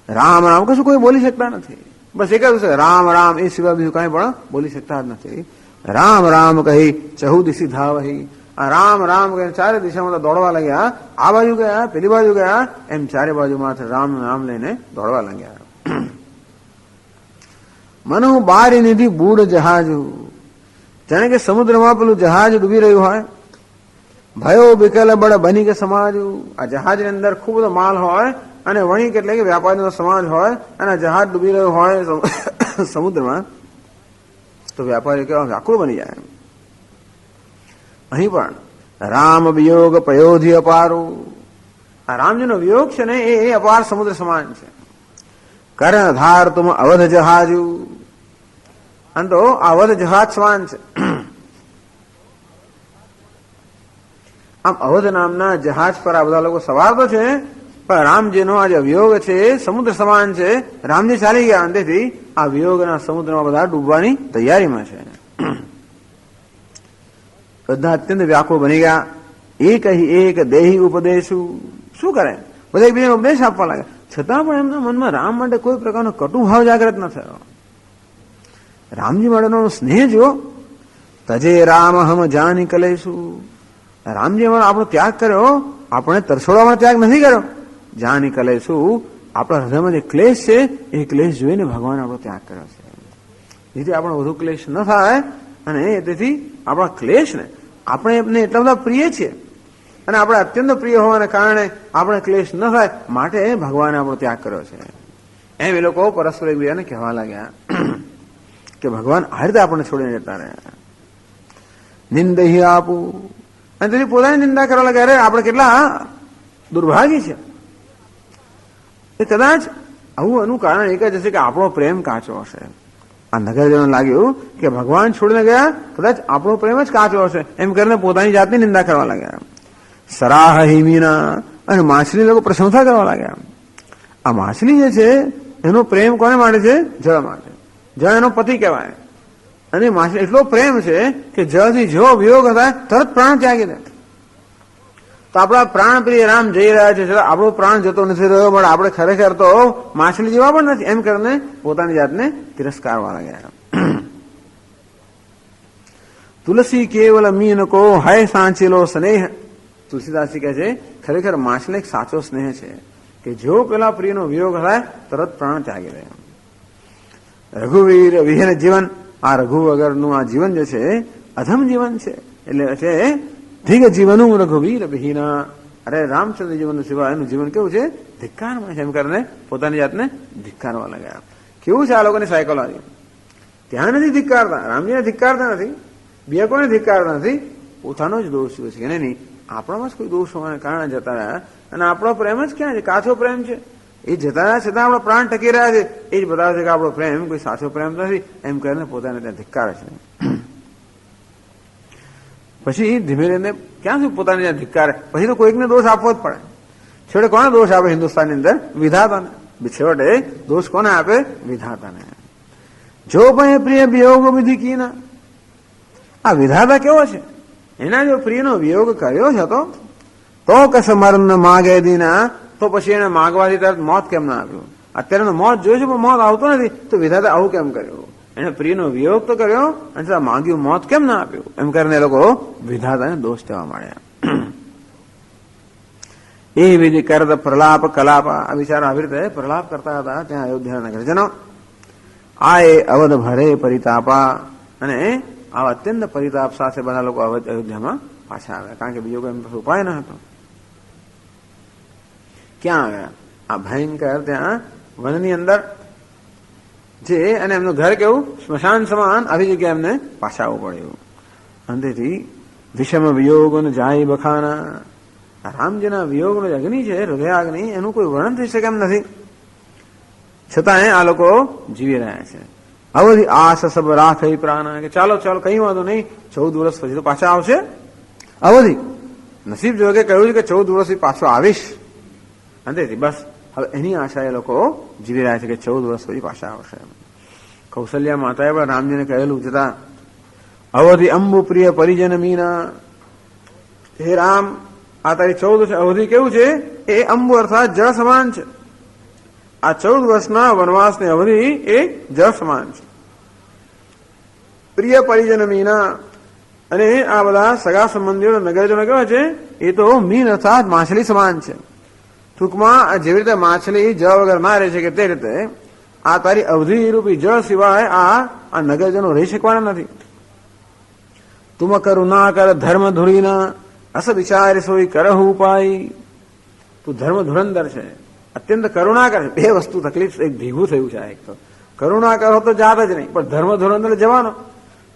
રામ રામ કશું કોઈ બોલી શકતા નથી. બસ એક જ છે રામ રામ, એ સિવાય બીજું કાંઈ પણ બોલી શકતા જ નથી. રામ રામ કહી ચહુ દિશી ધાવહી. આ રામ રામ કહી ચારે દિશામાં દોડવા લાગ્યા. આ બાજુ ગયા, પેલી બાજુ ગયા, એમ ચારે બાજુમાં રામ નામ લઈને દોડવા લાગ્યા. મનુ બારી નિધિ બૂઢ જહાજ, જાણે કે સમુદ્રમાં પેલું જહાજ ડૂબી રહ્યું હોય. ભયો બિકલ બળ બની કે સમાજ. આ જહાજની અંદર ખૂબ બધો માલ હોય અને વણિક એટલે કે વ્યાપારીનો સમાજ હોય અને જહાજ ડૂબી રહ્યું હોય સમુદ્રમાં, તો વ્યાપારી કેવા વ્યાકુળ બની જાય. અહીં પણ રામ વિયોગ પયોધી અપારું. આ રામજીનો વિયોગ છે ને એ અપાર સમુદ્ર સમાન છે. કર્ણધાર તુમ અવધ જહાજુ. આમ તો અવધ જહાજ સમાન છે. આમ અવધ નામના જહાજ પર આ બધા લોકો સવાર તો છે, પણ રામજીનો આ જે વિયોગ છે સમુદ્ર સમાન છે. રામજી ચાલી ગયા, અંતેથી આ વિયોગના સમુદ્રમાં બધા ડૂબવાની તૈયારીમાં છે. બધા અત્યંત વ્યાકુળ બની ગયા. એક એક દેહી ઉપદેશુ. શું કરે? બધા એકબીજાને ઉપદેશ આપવા લાગ્યા. છતાં પણ એમના મનમાં રામ માટે કોઈ પ્રકારનો કટુ ભાવ જાગૃત ન થયો. રામજી માટેનો સ્નેહ જુઓ. તજે રામ હમ જાની કલેશું. રામજી અમારો આપણો ત્યાગ કર્યો, આપણે તરછોડવામાં ત્યાગ નથી કર્યો. જાની કલેશું, આપણા હૃદયમાં જે ક્લેશ છે એ ક્લેશ જોઈને ભગવાન આપણો ત્યાગ કર્યો છે. જેથી આપણો વધુ ક્લેશ ન થાય અને તેથી આપણા ક્લેશને આપણે એમને એટલા બધા પ્રિય છીએ અને આપણે અત્યંત પ્રિય હોવાને કારણે આપણે ક્લેશ ન થાય માટે ભગવાને આપણો ત્યાગ કર્યો છે. એમ એ લોકો પરસ્પર એકબીજાને કહેવા લાગ્યા કે ભગવાન આ રીતે આપણને છોડીને જતા રહ્યા. નિંદહી આપું. અને તેથી પોતાની નિંદા કરવા લાગ્યા. અરે આપણે કેટલા દુર્ભાગી છે. એ કદાચ આવું એનું કારણ એક જ હશે કે આપણો પ્રેમ કાચો હશે. આ નગરજનો લાગ્યું કે ભગવાન છોડીને ગયા, કદાચ આપણો પ્રેમ જ કાચો હશે એમ કરીને પોતાની જાતની નિંદા કરવા લાગ્યા. સરાહ હિમીના. અને માછલી લોકો પ્રશંસા કરવા લાગ્યા. આ માછલી જે છે એનો પ્રેમ કોને માટે છે? જળ માટે. જળ એનો પતિ કહેવાય. અને માછલી એટલો પ્રેમ છે કે જળથી જો વિયોગ થાય તરત પ્રાણ ત્યાગી દે. તો આપણા પ્રાણ પ્રિય રામ જઈ રહ્યા છે, આપણો પ્રાણ જતો નથી રહ્યો, પણ આપણે ખરેખર તો માછલી જેવા પણ નથી એમ કરીને પોતાની જાતને તિરસ્કારવા લાગ્યા. તુલસી કેવલ મીન કો હૈ સાંચેલો સ્નેહ. તુલસીદાસજી કહે છે ખરેખર માછલી એક સાચો સ્નેહ છે કે જો પેલા પ્રિયનો વિયોગ થાય તરત પ્રાણ ત્યાગી દે. રઘુવીર વિહીન જીવન. આ રઘુ વગરનું આ જીવન જે છે અધમ જીવન છે. એટલે છે ધીગ જીવનું રઘુવીર વિહીના. અરે રામચંદ્ર જીવન સિવાય એનું જીવન કેવું છે? ધિક્કારમાં છે એમ કરીને પોતાની જાતને ધિક્કારવા લાગ્યા. કેવું છે આ લોકોની સાયકોલોજી? ત્યાં નથી ધિક્કારતા, રામજીને ધિક્કારતા નથી, બીજા કોઈને ધિક્કારતા નથી, પોતાનો જ દોષ છે કે નહીં આપણામાં જ કોઈ દોષ હોવાને કારણે જતા રહ્યા. અને આપણો પ્રેમ જ ક્યાં છે? કાચો પ્રેમ છે. એ જતા રહ્યા છતાં આપણો પ્રાણ ટકી રહ્યા છે. એ જ બતાવે છે કે આપણો પ્રેમ કોઈ સાચો પ્રેમ નથી એમ કરીને પોતાને ત્યાં ધિક્કારે છે. પછી ધીમે ધીમે ક્યાં સુધી પોતાને ત્યાં ધિક્કારે? પછી તો કોઈકને દોષ આપવો જ પડે. છેવટે કોને દોષ આપે હિન્દુસ્તાનની અંદર? વિધાતાને. છેવટે દોષ કોને આપે? વિધાતાને. જો ભાઈ પ્રિય વિયોગ વિધિ કીના. આ વિધાતા કેવો છે? એના જો પ્રિયનો વિયોગ કર્યો છે તો કસ મરણ માગે દીના. તો પછી એને માગવાથી તરત મોત કેમ ના આપ્યું? અત્યારે મોત જોયું છે પણ મોત આવતો નથી, તો વિધાતા આવું કેમ કર્યું? એને પ્રિયનો વિયોગ તો કર્યો અને માંગ્યું મોત કેમ ના આપ્યું? એમ કરીને લોકો વિધાતાને દોષ દેવા માંડ્યા. એ વિધિ કરત પ્રલાપ કલાપ. આ વિચારો આવી રીતે પ્રલાપ કરતા હતા ત્યાં અયોધ્યા નગરજનો. આ એ અવધ ભરે પરિતાપા. અને આ અત્યંત પરિતાપ સાથે બધા લોકો અયોધ્યામાં પાછા આવ્યા, કારણ કે બીજો કોઈ એમ ઉપાય ન હતો. ક્યાં આવ્યા? આ ભયંકર ત્યાં વનની અંદર જે અને એમનું ઘર કેવું સ્મશાન સમાન આવી જગ્યાએ એમને પાછા આવવું પડે એવું. અંતેથી વિષમ વિયોગનો જાય બખાના, રામજીના વિયોગનો જે અગ્નિ છે, હૃદયાગ્નિ, એનું કોઈ વર્ણન થઈ શકે એમ નથી. છતાંય આ લોકો જીવી રહ્યા છે. અવધિ આસ સબ રાખઈ પ્રાણા, કે ચાલો ચાલો કઈ વાંધો નહીં, 14 વર્ષ પછી તો પાછા આવશે. અવધિ નસીબ જોગે કહ્યું છે કે 14 વર્ષથી પાછો આવીશ. અંતેથી બસ હવે એની આશા એ લોકો જીવી રહ્યા છે કે 14 વર્ષ પછી પાછા આવશે. કૌશલ્યા માતાએ પણ રામજીને કહેલું છતાં અવધિ અંબુ પ્રિય પરિજન મીના, હે રામ આ તારી 14 વર્ષ અવધિ કેવું છે, એ અંબુ અર્થાત જળ સમાન છે. આ 14 વર્ષના વનવાસની અવધિ એ જળ સમાન છે. પ્રિય પરિજન મીના, અને આ બધા સગા સંબંધીઓ નગરજનો કેવા છે, એ તો મીન અર્થાત માછલી સમાન છે. ટૂંકમાં જેવી રીતે માછલી જળ વગર ના રહી શકે તે રીતે આ તારી અવધિ રૂપી જળ સિવાય આ નગરજનો રહી શકવાના નથી. તુમ કરુણા કર ધર્મ ધુરીના, અસ વિચાર સોઈ કરહુ ઉપાય. તું ધર્મ ધુરંધર છે, અત્યંત કરુણા કરે. બે વસ્તુ તકલીફ એક ભેગું થયું છે. એક તો કરુણા કરો તો જાત જ નહીં, પણ ધર્મ ધુરંધર જવાનો.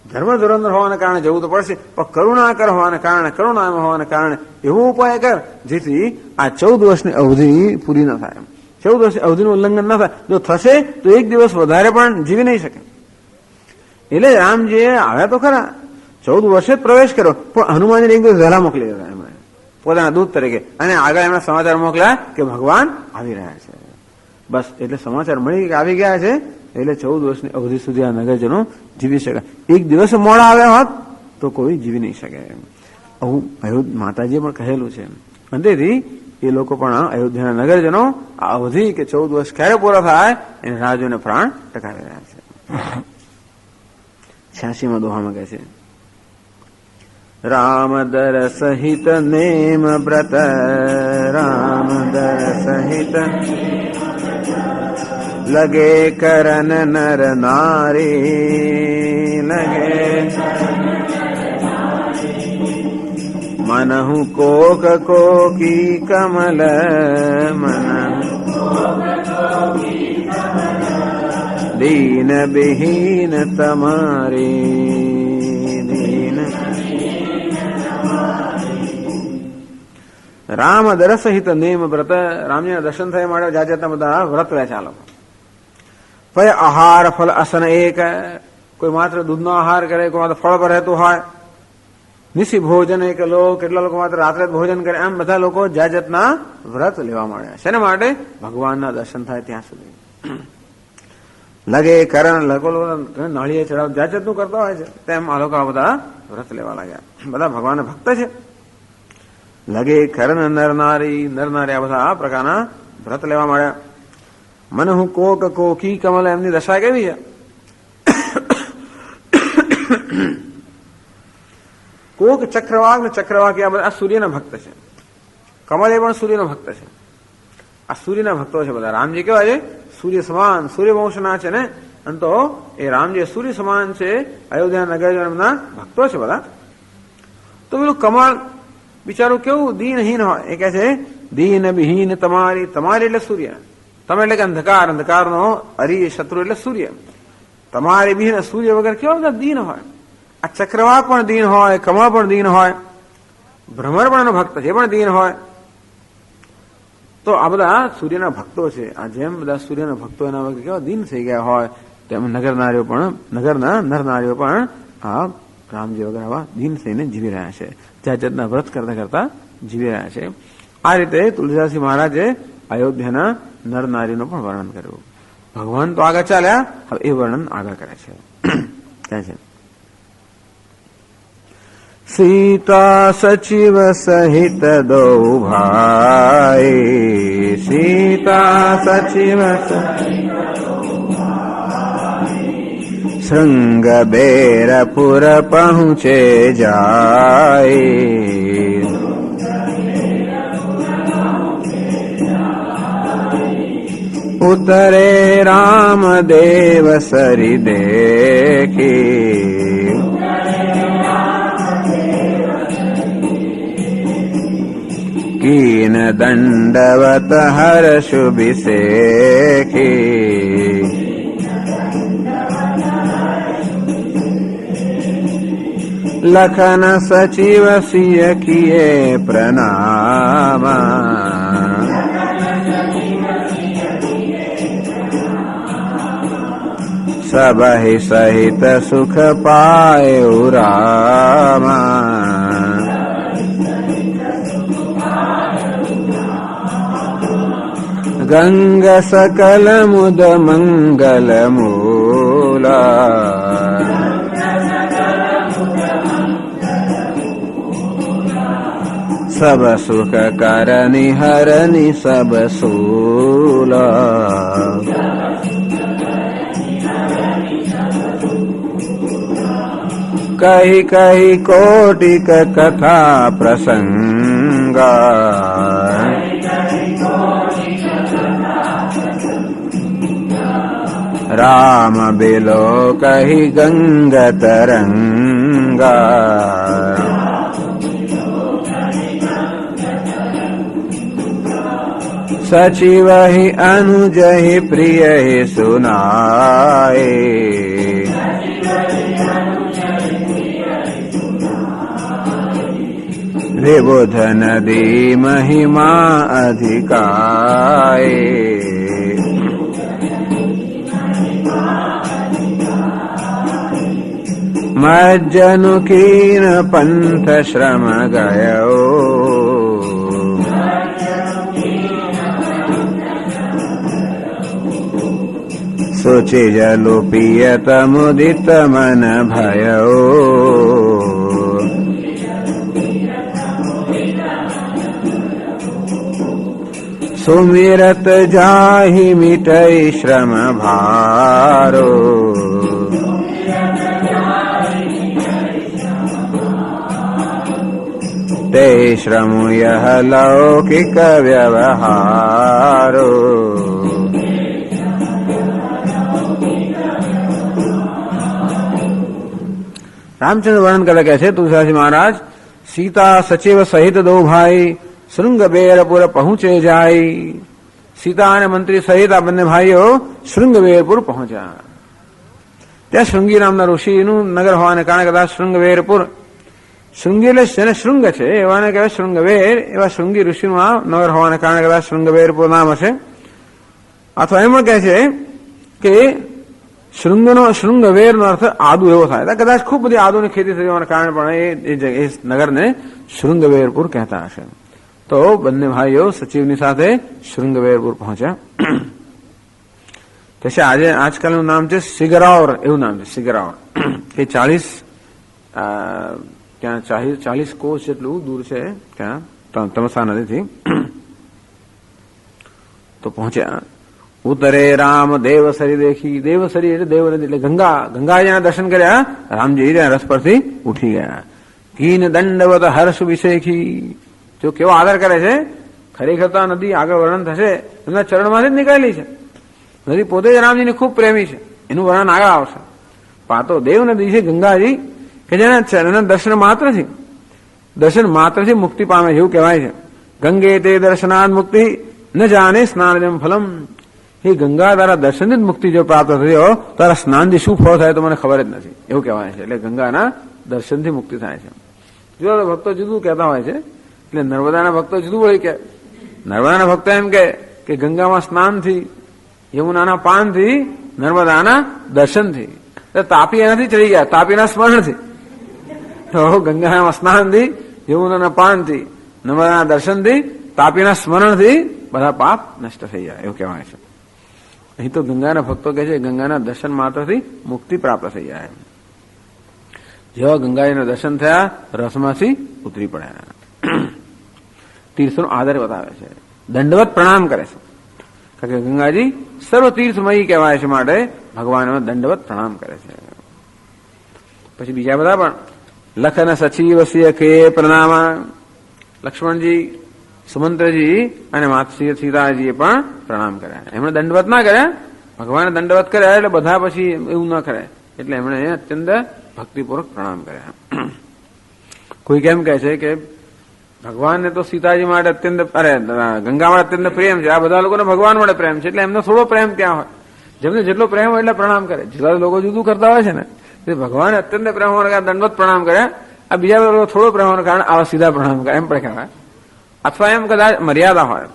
ધર્મ ધુરંધર હોવાના કારણે જવું તો પડશે, પણ કરુણા કર હોવાના કારણે, કરુણામાં હોવાના કારણે એવો ઉપાય કર જેથી આ 14 વર્ષની અવધિ પૂરી ન થાય. 14 વર્ષની અવધિનું ઉલ્લંઘન ન થાય. જો થશે તો એક દિવસ વધારે પણ જીવી નહીં શકે. એટલે રામજીએ આવ્યા તો ખરા, 14 વર્ષે જ પ્રવેશ કર્યો, પણ હનુમાનજીને એક દિવસ વહેલા મોકલી દીધા એમણે પોતાના દૂત તરીકે, અને આગળ એમણે સમાચાર મોકલ્યા કે ભગવાન આવી રહ્યા છે. બસ એટલે સમાચાર મળી કે આવી ગયા છે, એટલે 14 વર્ષની અવધિ સુધી આ નગરજનો જીવી શકે. એક દિવસ મોડા આવ્યા હોત તો કોઈ જીવી નહીં શકે. આવું માતાજીએ પણ કહેલું છે. અંતેથી એ લોકો પણ અયોધ્યાના નગરજનો આ અવધિ કે 14 વર્ષ ક્યારે પૂરા થાય એને રાહ જોઈને પ્રાણ ટકાવી રહ્યા છે. 86માં દોહામાં કહે છે, રામદર સહિત નેમ વ્રત, રામદર સહિત લગે કરન નર નારી, લગે મનહુ કોક કોકી કમલ, મનહુ દીન બિહીન તમારી, દીન રામ દર સહિત નેમ વ્રત. રામજીના દર્શન થયા માટે જાત જાતના બધા વ્રત રહે ચાલો. પછી આહાર ફળ અસન એક, કોઈ માત્ર દૂધનો આહાર કરે, કોઈ માત્ર ફળ પર રહેતું હોય. નિશી ભોજન એક લોકો, કેટલા લોકો માત્ર રાત્રે ભોજન કરે. આમ બધા લોકો જાત જાતના વ્રત લેવા માંડ્યા. શેના માટે? ભગવાનના દર્શન થાય ત્યાં સુધી. લગે કરણ, લોકો નળીએ ચડાવ જાત જાતનું કરતા હોય છે, તેમ આ લોકો બધા વ્રત લેવા લાગ્યા. બધા ભગવાનના ભક્ત છે. લગે કરણ નર નારી, નર નારી આ બધા આ પ્રકારના વ્રત લેવા માંડ્યા. મને હું કોક કોકી કમલ, એમની દશા કેવી છે? કોક ચક્રવાક ને ચક્રવાક આ બધા સૂર્યના ભક્ત છે. કમલ એ પણ સૂર્યનો ભક્ત છે. આ સૂર્યના ભક્તો છે બધા. રામજી કેવા છે? સૂર્ય સમાન, સૂર્યવંશના છે ને. અને તો એ રામજી સૂર્ય સમાન છે. અયોધ્યા નગરના ભક્તો છે બધા. તો પેલું કમળ બિચારું કેવું દીનહીન હોય. એ કહે છે દીન બિહીન તમારી, તમારી એટલે સૂર્ય, તમે એટલે કે અંધકાર, અંધકારનો હરી શત્રુ એટલે સૂર્ય. તમારી બિહીન, સૂર્ય વગર કેવા બધા દીન હોય. આ ચક્રવાક પણ દીન હોય, કમળ પણ દીન હોય, ભ્રમર પણ એનો ભક્ત છે, એ પણ દીન હોય. તો આ બધા સૂર્યના ભક્તો છે. આ જેમ બધા સૂર્યના ભક્તો એના વગર કેવા દીન થઈ ગયા હોય, તેમ નગર નારીઓ પણ, નગરના નર નારીઓ પણ આ રામજી વગર આવા દીન થઈને જીવી રહ્યા છે. જાત જાતના વ્રત કરતા કરતા જીવી રહ્યા છે. આ રીતે તુલસીદાસજી મહારાજે અયોધ્યાના નર નારીનું પણ વર્ણન કર્યું. ભગવાન તો આગળ ચાલ્યા, હવે એ વર્ણન આગળ કરે છે. ક્યાં છે? સીતા સચિવ સહિત દો ભાઈ, સીતા સચિવ સંગ બેરપુર પહોંચે જાય. ઉતરે રામદેવ સરી દેખી, કીન દંડવત હર્ષુભિષેખી. લખન સચિવ સિય કિએ પ્રણામ સબહિ સહિત સુખ પાયો રામ ગંગ સકલ મુદ મંગલ મૂલા સબ સુખ કરનિ હરનિ સબ સૂલા કહી કહી કોટિક કથા પ્રસંગા રામ બેલો કહી ગંગ તરંગા સચિવ અનુજ પ્રિય સુનાય વિબુધ નદી મહિમા અધિકાય મજ્જનુ કીન પંથ શ્રમ ગયો સોચે જલો પિયત મુદિત મન ભયો સુમિરત જાહિ મિટૈ શ્રમ ભારો તે શ્રમુ યહ લૌકિક વ્યવહારો રામચંદ્ર વર્ણન કરે કે છે તુલસીદાસ મહારાજ સીતા સચિવ સહિત દો ભાઈ શૃંગબેરપુર પહોંચે જાય સીતા અને મંત્રી સહિત આ બંને ભાઈઓ શૃંગબેરપુર પહોંચ્યા ત્યાં શૃંગી નામના ઋષિનું નગર હોવાને કારણે કદાચ શૃંગવેરપુર શૃંગી એટલે જેને શૃંગ છે એવાને કહેવાય શૃંગવેર એવા શૃંગી ઋષિનું આ નગર હોવાને કારણે કદાચ શૃંગવેરપુર નામ હશે અથવા એમ કહે છે કે શૃંગવેરનો અર્થ આદુ એવો થાય કદાચ ખૂબ બધી આદુની ખેતી થઈ હોવાના કારણે પણ એ નગરને શૃંગવેરપુર કહેતા હશે તો બંને ભાઈઓ સચિવની સાથે શૃંગવેરપુર પહોંચ્યા કે આજે આજકાલનું નામ છે સિગરાવર એવું નામ છે સિગરાવર એ 40 કોસ જેટલું દૂર છે ત્યાં તમસા નદીથી તો પહોંચ્યા ઉતરે રામ દેવસરી દેખી દેવસરી એટલે દેવ નદી એટલે ગંગાજીના દર્શન કર્યા રામજી રસ પરથી ઉઠી ગયા કીન દંડવત હર્ષ વિશેખી જો કેવો આદર કરે છે ખરેખર તો નદી આગળ વર્ણન થશે એમના ચરણમાંથી જ નીકળેલી છે નદી પોતે જ રામજીની ખૂબ પ્રેમી છે એનું વર્ણન આગળ આવશે પાતો દેવ નદી છે ગંગાજી કે જેના ચરણ દર્શન માત્રથી મુક્તિ પામે છે એવું કહેવાય છે ગંગે તે દર્શનાદ મુક્તિ ન જાણે સ્નાનજમ ફલમ એ ગંગા તારા દર્શનથી જ મુક્તિ જો પ્રાપ્ત થયો તારા સ્નાનથી શું ફળ થાય તો મને ખબર જ નથી એવું કહેવાય છે એટલે ગંગાના દર્શનથી મુક્તિ થાય છે જુદા ભક્તો જુદું કહેતા હોય છે એટલે નર્મદાના ભક્તો જુદું વળી કે નર્મદાના ભક્તો એમ કે ગંગામાં સ્નાનથી યમુનાના પાનથી નર્મદાના દર્શનથી તાપી એનાથી ચડી ગયા તાપીના સ્મરણથી તો ગંગાના સ્નાનથી યમુનાના પાનથી નર્મદાના દર્શનથી તાપીના સ્મરણથી બધા પાપ નષ્ટ થઈ જાય એવું કહેવાય છે અહીં તો ગંગાના ભક્તો કહે છે ગંગાના દર્શન માત્રથી મુક્તિ પ્રાપ્ત થઈ જાય જેવા ગંગાજીના દર્શન થયા રસમાંથી ઉતરી પડ્યા તીર્થનો આદર બતાવે છે દંડવત પ્રણામ કરે છે કારણ કે ગંગાજી સર્વ તીર્થમયી કહેવાય છે માટે ભગવાન દંડવત પ્રણામ કરે છે પછી બીજા બધા પણ લખન સચિવ સિય કે પ્રણામ લક્ષ્મણજી સુમંત્રજી અને માતૃ સીતાજીએ પણ પ્રણામ કર્યા એમણે દંડવત ના કર્યા ભગવાને દંડવત કર્યા એટલે બધા પછી એવું ના કરે એટલે એમણે અત્યંત ભક્તિપૂર્વક પ્રણામ કર્યા કોઈ કેમ કહે છે કે ભગવાનને તો સીતાજી માટે અત્યંત ગંગા માટે અત્યંત પ્રેમ છે આ બધા લોકોને ભગવાન માટે પ્રેમ છે એટલે એમનો થોડો પ્રેમ ત્યાં હોય જેમને જેટલો પ્રેમ હોય એટલે પ્રણામ કરે જેટલા લોકો જુદું કરતા હોય છે ને તે ભગવાને અત્યંત પ્રેમ હોવાને દંડવત પ્રણામ કર્યા આ બીજા બધા થોડો પ્રેમ હોવાના કારણે આવા સીધા પ્રણામ કરે એમ પણ કહેવાય. અથવા એમ કદાચ મર્યાદા હોય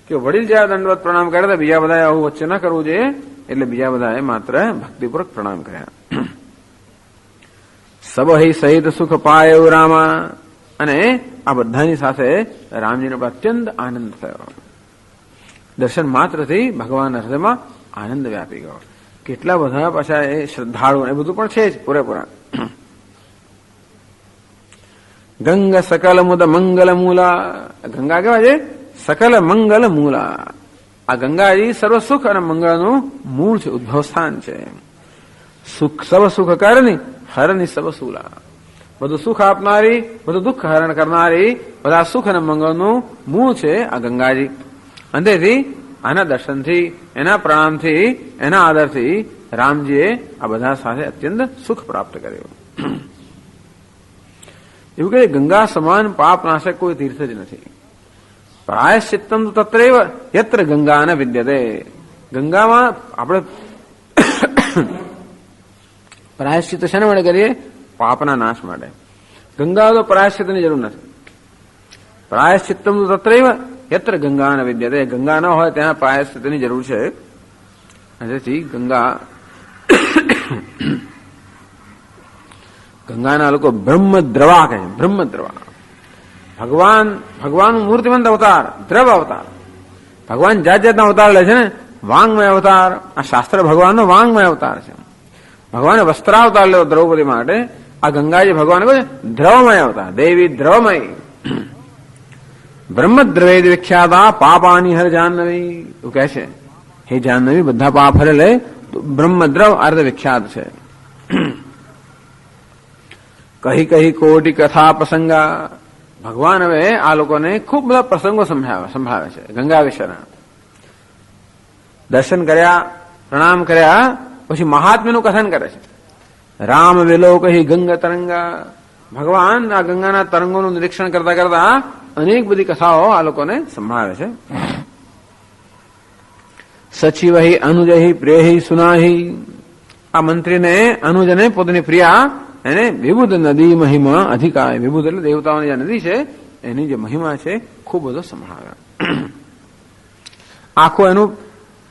કે વડીલ જયારે દંડવત પ્રણામ કરે તો બીજા બધા આવું વચ્ચે ન કરવું જોઈએ, એટલે બીજા બધા માત્ર ભક્તિપૂર્વક પ્રણામ કર્યા. સબહી સહિત સુખ પાયો રામા, અને આ બધાની સાથે રામજીને અત્યંત આનંદ થયો. દર્શન માત્રથી ભગવાન હૃદયમાં આનંદ વ્યાપી ગયો. કેટલા બધા પાછા એ શ્રદ્ધાળુ એ બધું પણ છે જ પૂરેપૂરા. ગંગા સકલ મુદ મંગલ મૂલા, ગંગા કેવા છે? સકલ મંગલ મૂલા. આ ગંગાજી સર્વ સુખ અને મંગળનું મૂળ છે, ઉદ્ભવ સ્થાન છે. સુખ સર્વ સુખ કરની હરની સર્વ સુલા, બધું સુખ આપનારી, બધું દુઃખ હરણ કરનારી, બધા સુખ અને મંગળનું મૂળ છે આ ગંગાજી. અંતેથી આના દર્શનથી, એના પ્રણામથી, એના આદરથી રામજીએ આ બધા સાથે અત્યંત સુખ પ્રાપ્ત કર્યું. એવું કે ગંગા સમાન પાપ નાશક કોઈ તીર્થ જ નથી. પ્રાયશ્ચિત્તમ તત્રૈવ યત્ર ગંગા ન વિદ્યતે. ગંગામાં આપણે પ્રાયશ્ચિત્ત શેના માટે કરીએ? પાપના નાશ માટે. ગંગા તો પ્રાયશ્ચિત્તની જરૂર નથી. પ્રાયશ્ચિત્તમ તત્રૈવ યત્ર ગંગા ન વિદ્યતે. ગંગા ન હોય ત્યાં પ્રાયશ્ચિત્તની જરૂર છે. જેથી ગંગાના લોકો બ્રહ્મદ્રવા કહે છે. બ્રહ્મદ્રવા ભગવાન મૂર્તિમંત અવતાર, દ્રવ અવતાર. ભગવાન જાત જાતના અવતાર લે છે ને. વાંગમય અવતાર, આ શાસ્ત્ર ભગવાનનો વાંગમય અવતાર છે. ભગવાને વસ્ત્રાવતાર લેવો દ્રૌપદી માટે, આ ગંગાજી ભગવાન કહે દ્રવમય અવતાર, દેવી દ્રવમય. બ્રહ્મદ્રવેદ વિખ્યાતા પાપાની હર જાહ્નવી, એવું કહે છે. હે જાહ્નવી, બધા પાપ હરે લે તો બ્રહ્મદ્રવ અર્ધ વિખ્યાત છે. કહી કહી કોટી કથા પ્રસંગા. ભગવાન હવે આ લોકોને ખૂબ બધા પ્રસંગો સંભળાવે છે ગંગા વિશેના. દર્શન કર્યા, પ્રણામ કર્યા પછી મહાત્મ્યનું કથન કરે છે. રામ વેલો કહી ગંગા તરંગા. ભગવાન આ ગંગાના તરંગોનું નિરીક્ષણ કરતા કરતા અનેક બધી કથાઓ આ લોકોને સંભળાવે છે. સચિવહી અનુજહી પ્રેહી સુનાહી. આ મંત્રીને અનુજને પોતાની પ્રિયા એને વિબુધ નદી મહિમા અધિકાર. વિબુધ એટલે દેવતાઓની જે નદી છે એની જે મહિમા છે ખૂબ બધો સંભળાવે.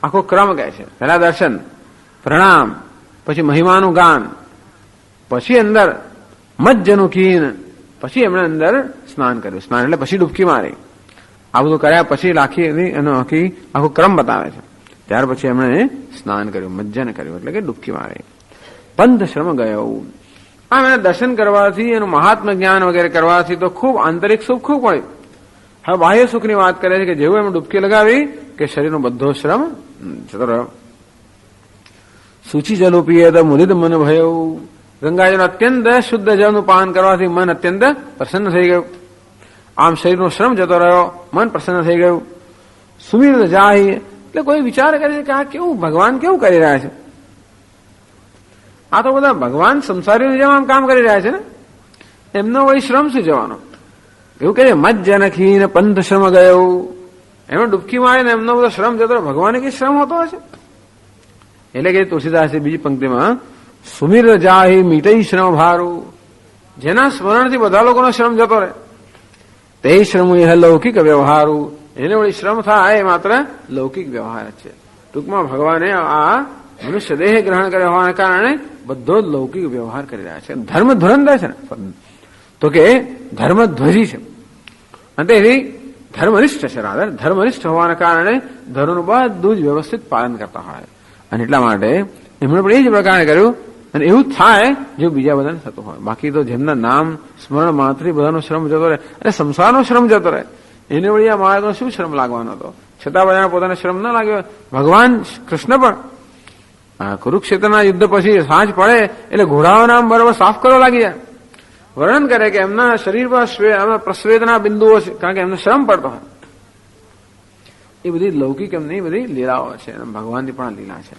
આખો ક્રમ કહે છે. પહેલા દર્શન, પ્રણામ, પછી મહિમાનું ગાન, પછી અંદર મજ્જનું કીન, પછી એમણે અંદર સ્નાન કર્યું. સ્નાન એટલે પછી ડૂબકી મારી. આ બધું કર્યા પછી એનો આખો ક્રમ બતાવે છે. ત્યાર પછી એમણે સ્નાન કર્યું, મજ્જન કર્યું એટલે કે ડૂબકી મારી. પંથ શ્રમ ગયો. આમ એના દર્શન કરવાથી, એનું મહાત્મ જ્ઞાન વગેરે કરવાથી તો ખૂબ આંતરિક સુખ ખૂબ મળ્યું. હવે બાહ્ય સુખની વાત કરે છે કે જેવું એમ ડૂબકી લગાવી કે શરીરનો બધો શ્રમ જતો રહ્યો. સૂચિ જલો પીએ તો મુદિત મન ભયું. ગંગાજીનું અત્યંત શુદ્ધ જળનું પાન કરવાથી મન અત્યંત પ્રસન્ન થઈ ગયું. આમ શરીરનો શ્રમ જતો રહ્યો, મન પ્રસન્ન થઈ ગયું. સુમીર જાય એટલે કોઈ વિચાર કરે છે કે આ કેવું ભગવાન કેવું કરી રહ્યા છે. આ તો બધા ભગવાન સંસારીઓની જેમ આમ કામ કરી રહ્યા છે ને, એમનો વળી શ્રમ શું જવાનો. એવું કે મજ્જનખીન પંથ શ્રમ ગયો. એમાં ડૂબકી મારીને એમનો બધો શ્રમ જતો, ભગવાને કઈ શ્રમ હોતો હશે. એટલે કે તુલસીદાસે બીજી પંક્તિમાં સુમીર જાહી મીટઈ શ્રમ ભારું. જેના સ્મરણથી બધા લોકોનો શ્રમ જતો રહે તે શ્રમ એ લૌકિક વ્યવહારું. એને વળી શ્રમ થાય એ માત્ર લૌકિક વ્યવહાર છે. ટૂંકમાં ભગવાને આ મનુષ્ય દેહ ગ્રહણ કર્યા હોવાને કારણે બધો જ લૌકિક વ્યવહાર કરી રહ્યા છે. ધર્મ ધુરંધર છે ને, તો કે ધર્મ ધ્વજી છે. અને તેથી ધર્મનિષ્ઠ છે. રાધર ધર્મનિષ્ઠ હોવાના કારણે ધર્મનું બધું જ વ્યવસ્થિત પાલન કરતા હોય. અને એટલા માટે એમણે પણ એ જ પ્રકારે કર્યું. અને એવું થાય જો બીજા બધાને થતું હોય. બાકી તો જેમના નામ સ્મરણ માત્ર બધાનો શ્રમ જતો રહે, અને સંસારનો શ્રમ જતો રહે, એને વળી આ માર્ગનો શું શ્રમ લાગવાનો હતો. છતાં બધાને પોતાને શ્રમ ન લાગ્યો. ભગવાન કૃષ્ણ પણ કુરુક્ષેત્રના યુદ્ધ પછી સાંજ પડે એટલે ઘોડાઓના બરોબર સાફ કરવા લાગી જાય. વર્ણન કરે કે એમના શરીર પર પ્રસ્વેદના બિંદુઓ છે, કારણ કે એમનો શ્રમ પડતો હોય. એ બધી લૌકિક એમની બધી લીલાઓ છે, ભગવાનની પણ લીલા છે.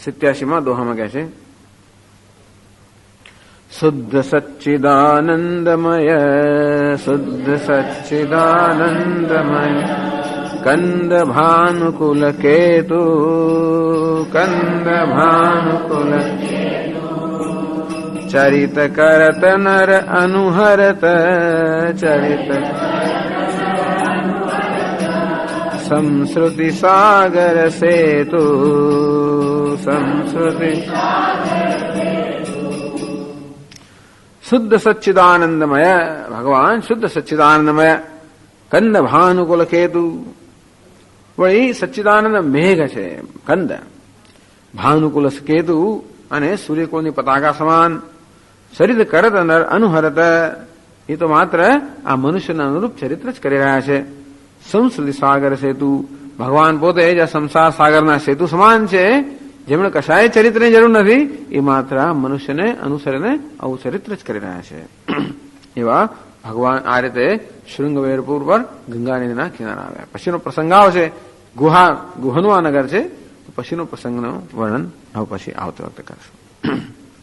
87માં દોહામાં કહે છે, શુદ્ધ સચ્ચિદાનંદમય શુદ્ધ સચ્ચિદાનંદમય કંદ ભાનુકુલ કેતુ કંદ ભાનુકુલ चरित करत नर अनुहरत चरित संस्कृति सागर सेतु संस्कृति शुद्ध सच्चिदानंदमय भगवान शुद्ध सच्चिदानंदमय कंद भानुकुल केतु वही सच्चिदानंद मेघ છે કંદ ભાનુકુલ કેતુ અને સૂર્યકોની પતાકા સમાન ચરિત્ર કરત નર અનુહરત એ તો માત્ર આ મનુષ્યના અનુરૂપ ચરિત્ર જ કરી રહ્યા છે સંસ્કૃતિ સાગર સેતુ ભગવાન પોતે જ આ સંસાર સાગરના સેતુ સમાન છે જેમણે કશાય ચરિત્રની જરૂર નથી એ માત્ર મનુષ્યને અનુસરીને આવું ચરિત્ર જ કરી રહ્યા છે એવા ભગવાન આ રીતે શૃંગવેરપુર પર ગંગા નદીના કિનારે આવ્યા પછીનો પ્રસંગ આવશે ગુહાનું આ નગર છે પછીનો પ્રસંગનું વર્ણન હવે પછી આવતી વખતે કરશું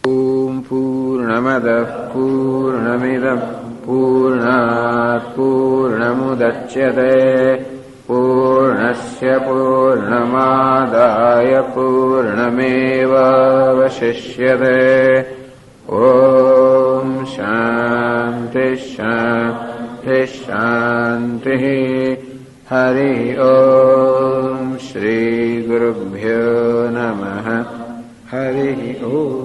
ઓમ પૂર્ણમદ પૂર્ણમિદં પૂર્ણાત પૂર્ણમુદચ્યતે પૂર્ણસ્ય પૂર્ણમાદાય પૂર્ણમેવાવશિષ્યતે ઓમ શાંતિ શાંતિ શાંતિ હરિ ઓમ શ્રી ગુરુભ્યો નમઃ હરિ ઓમ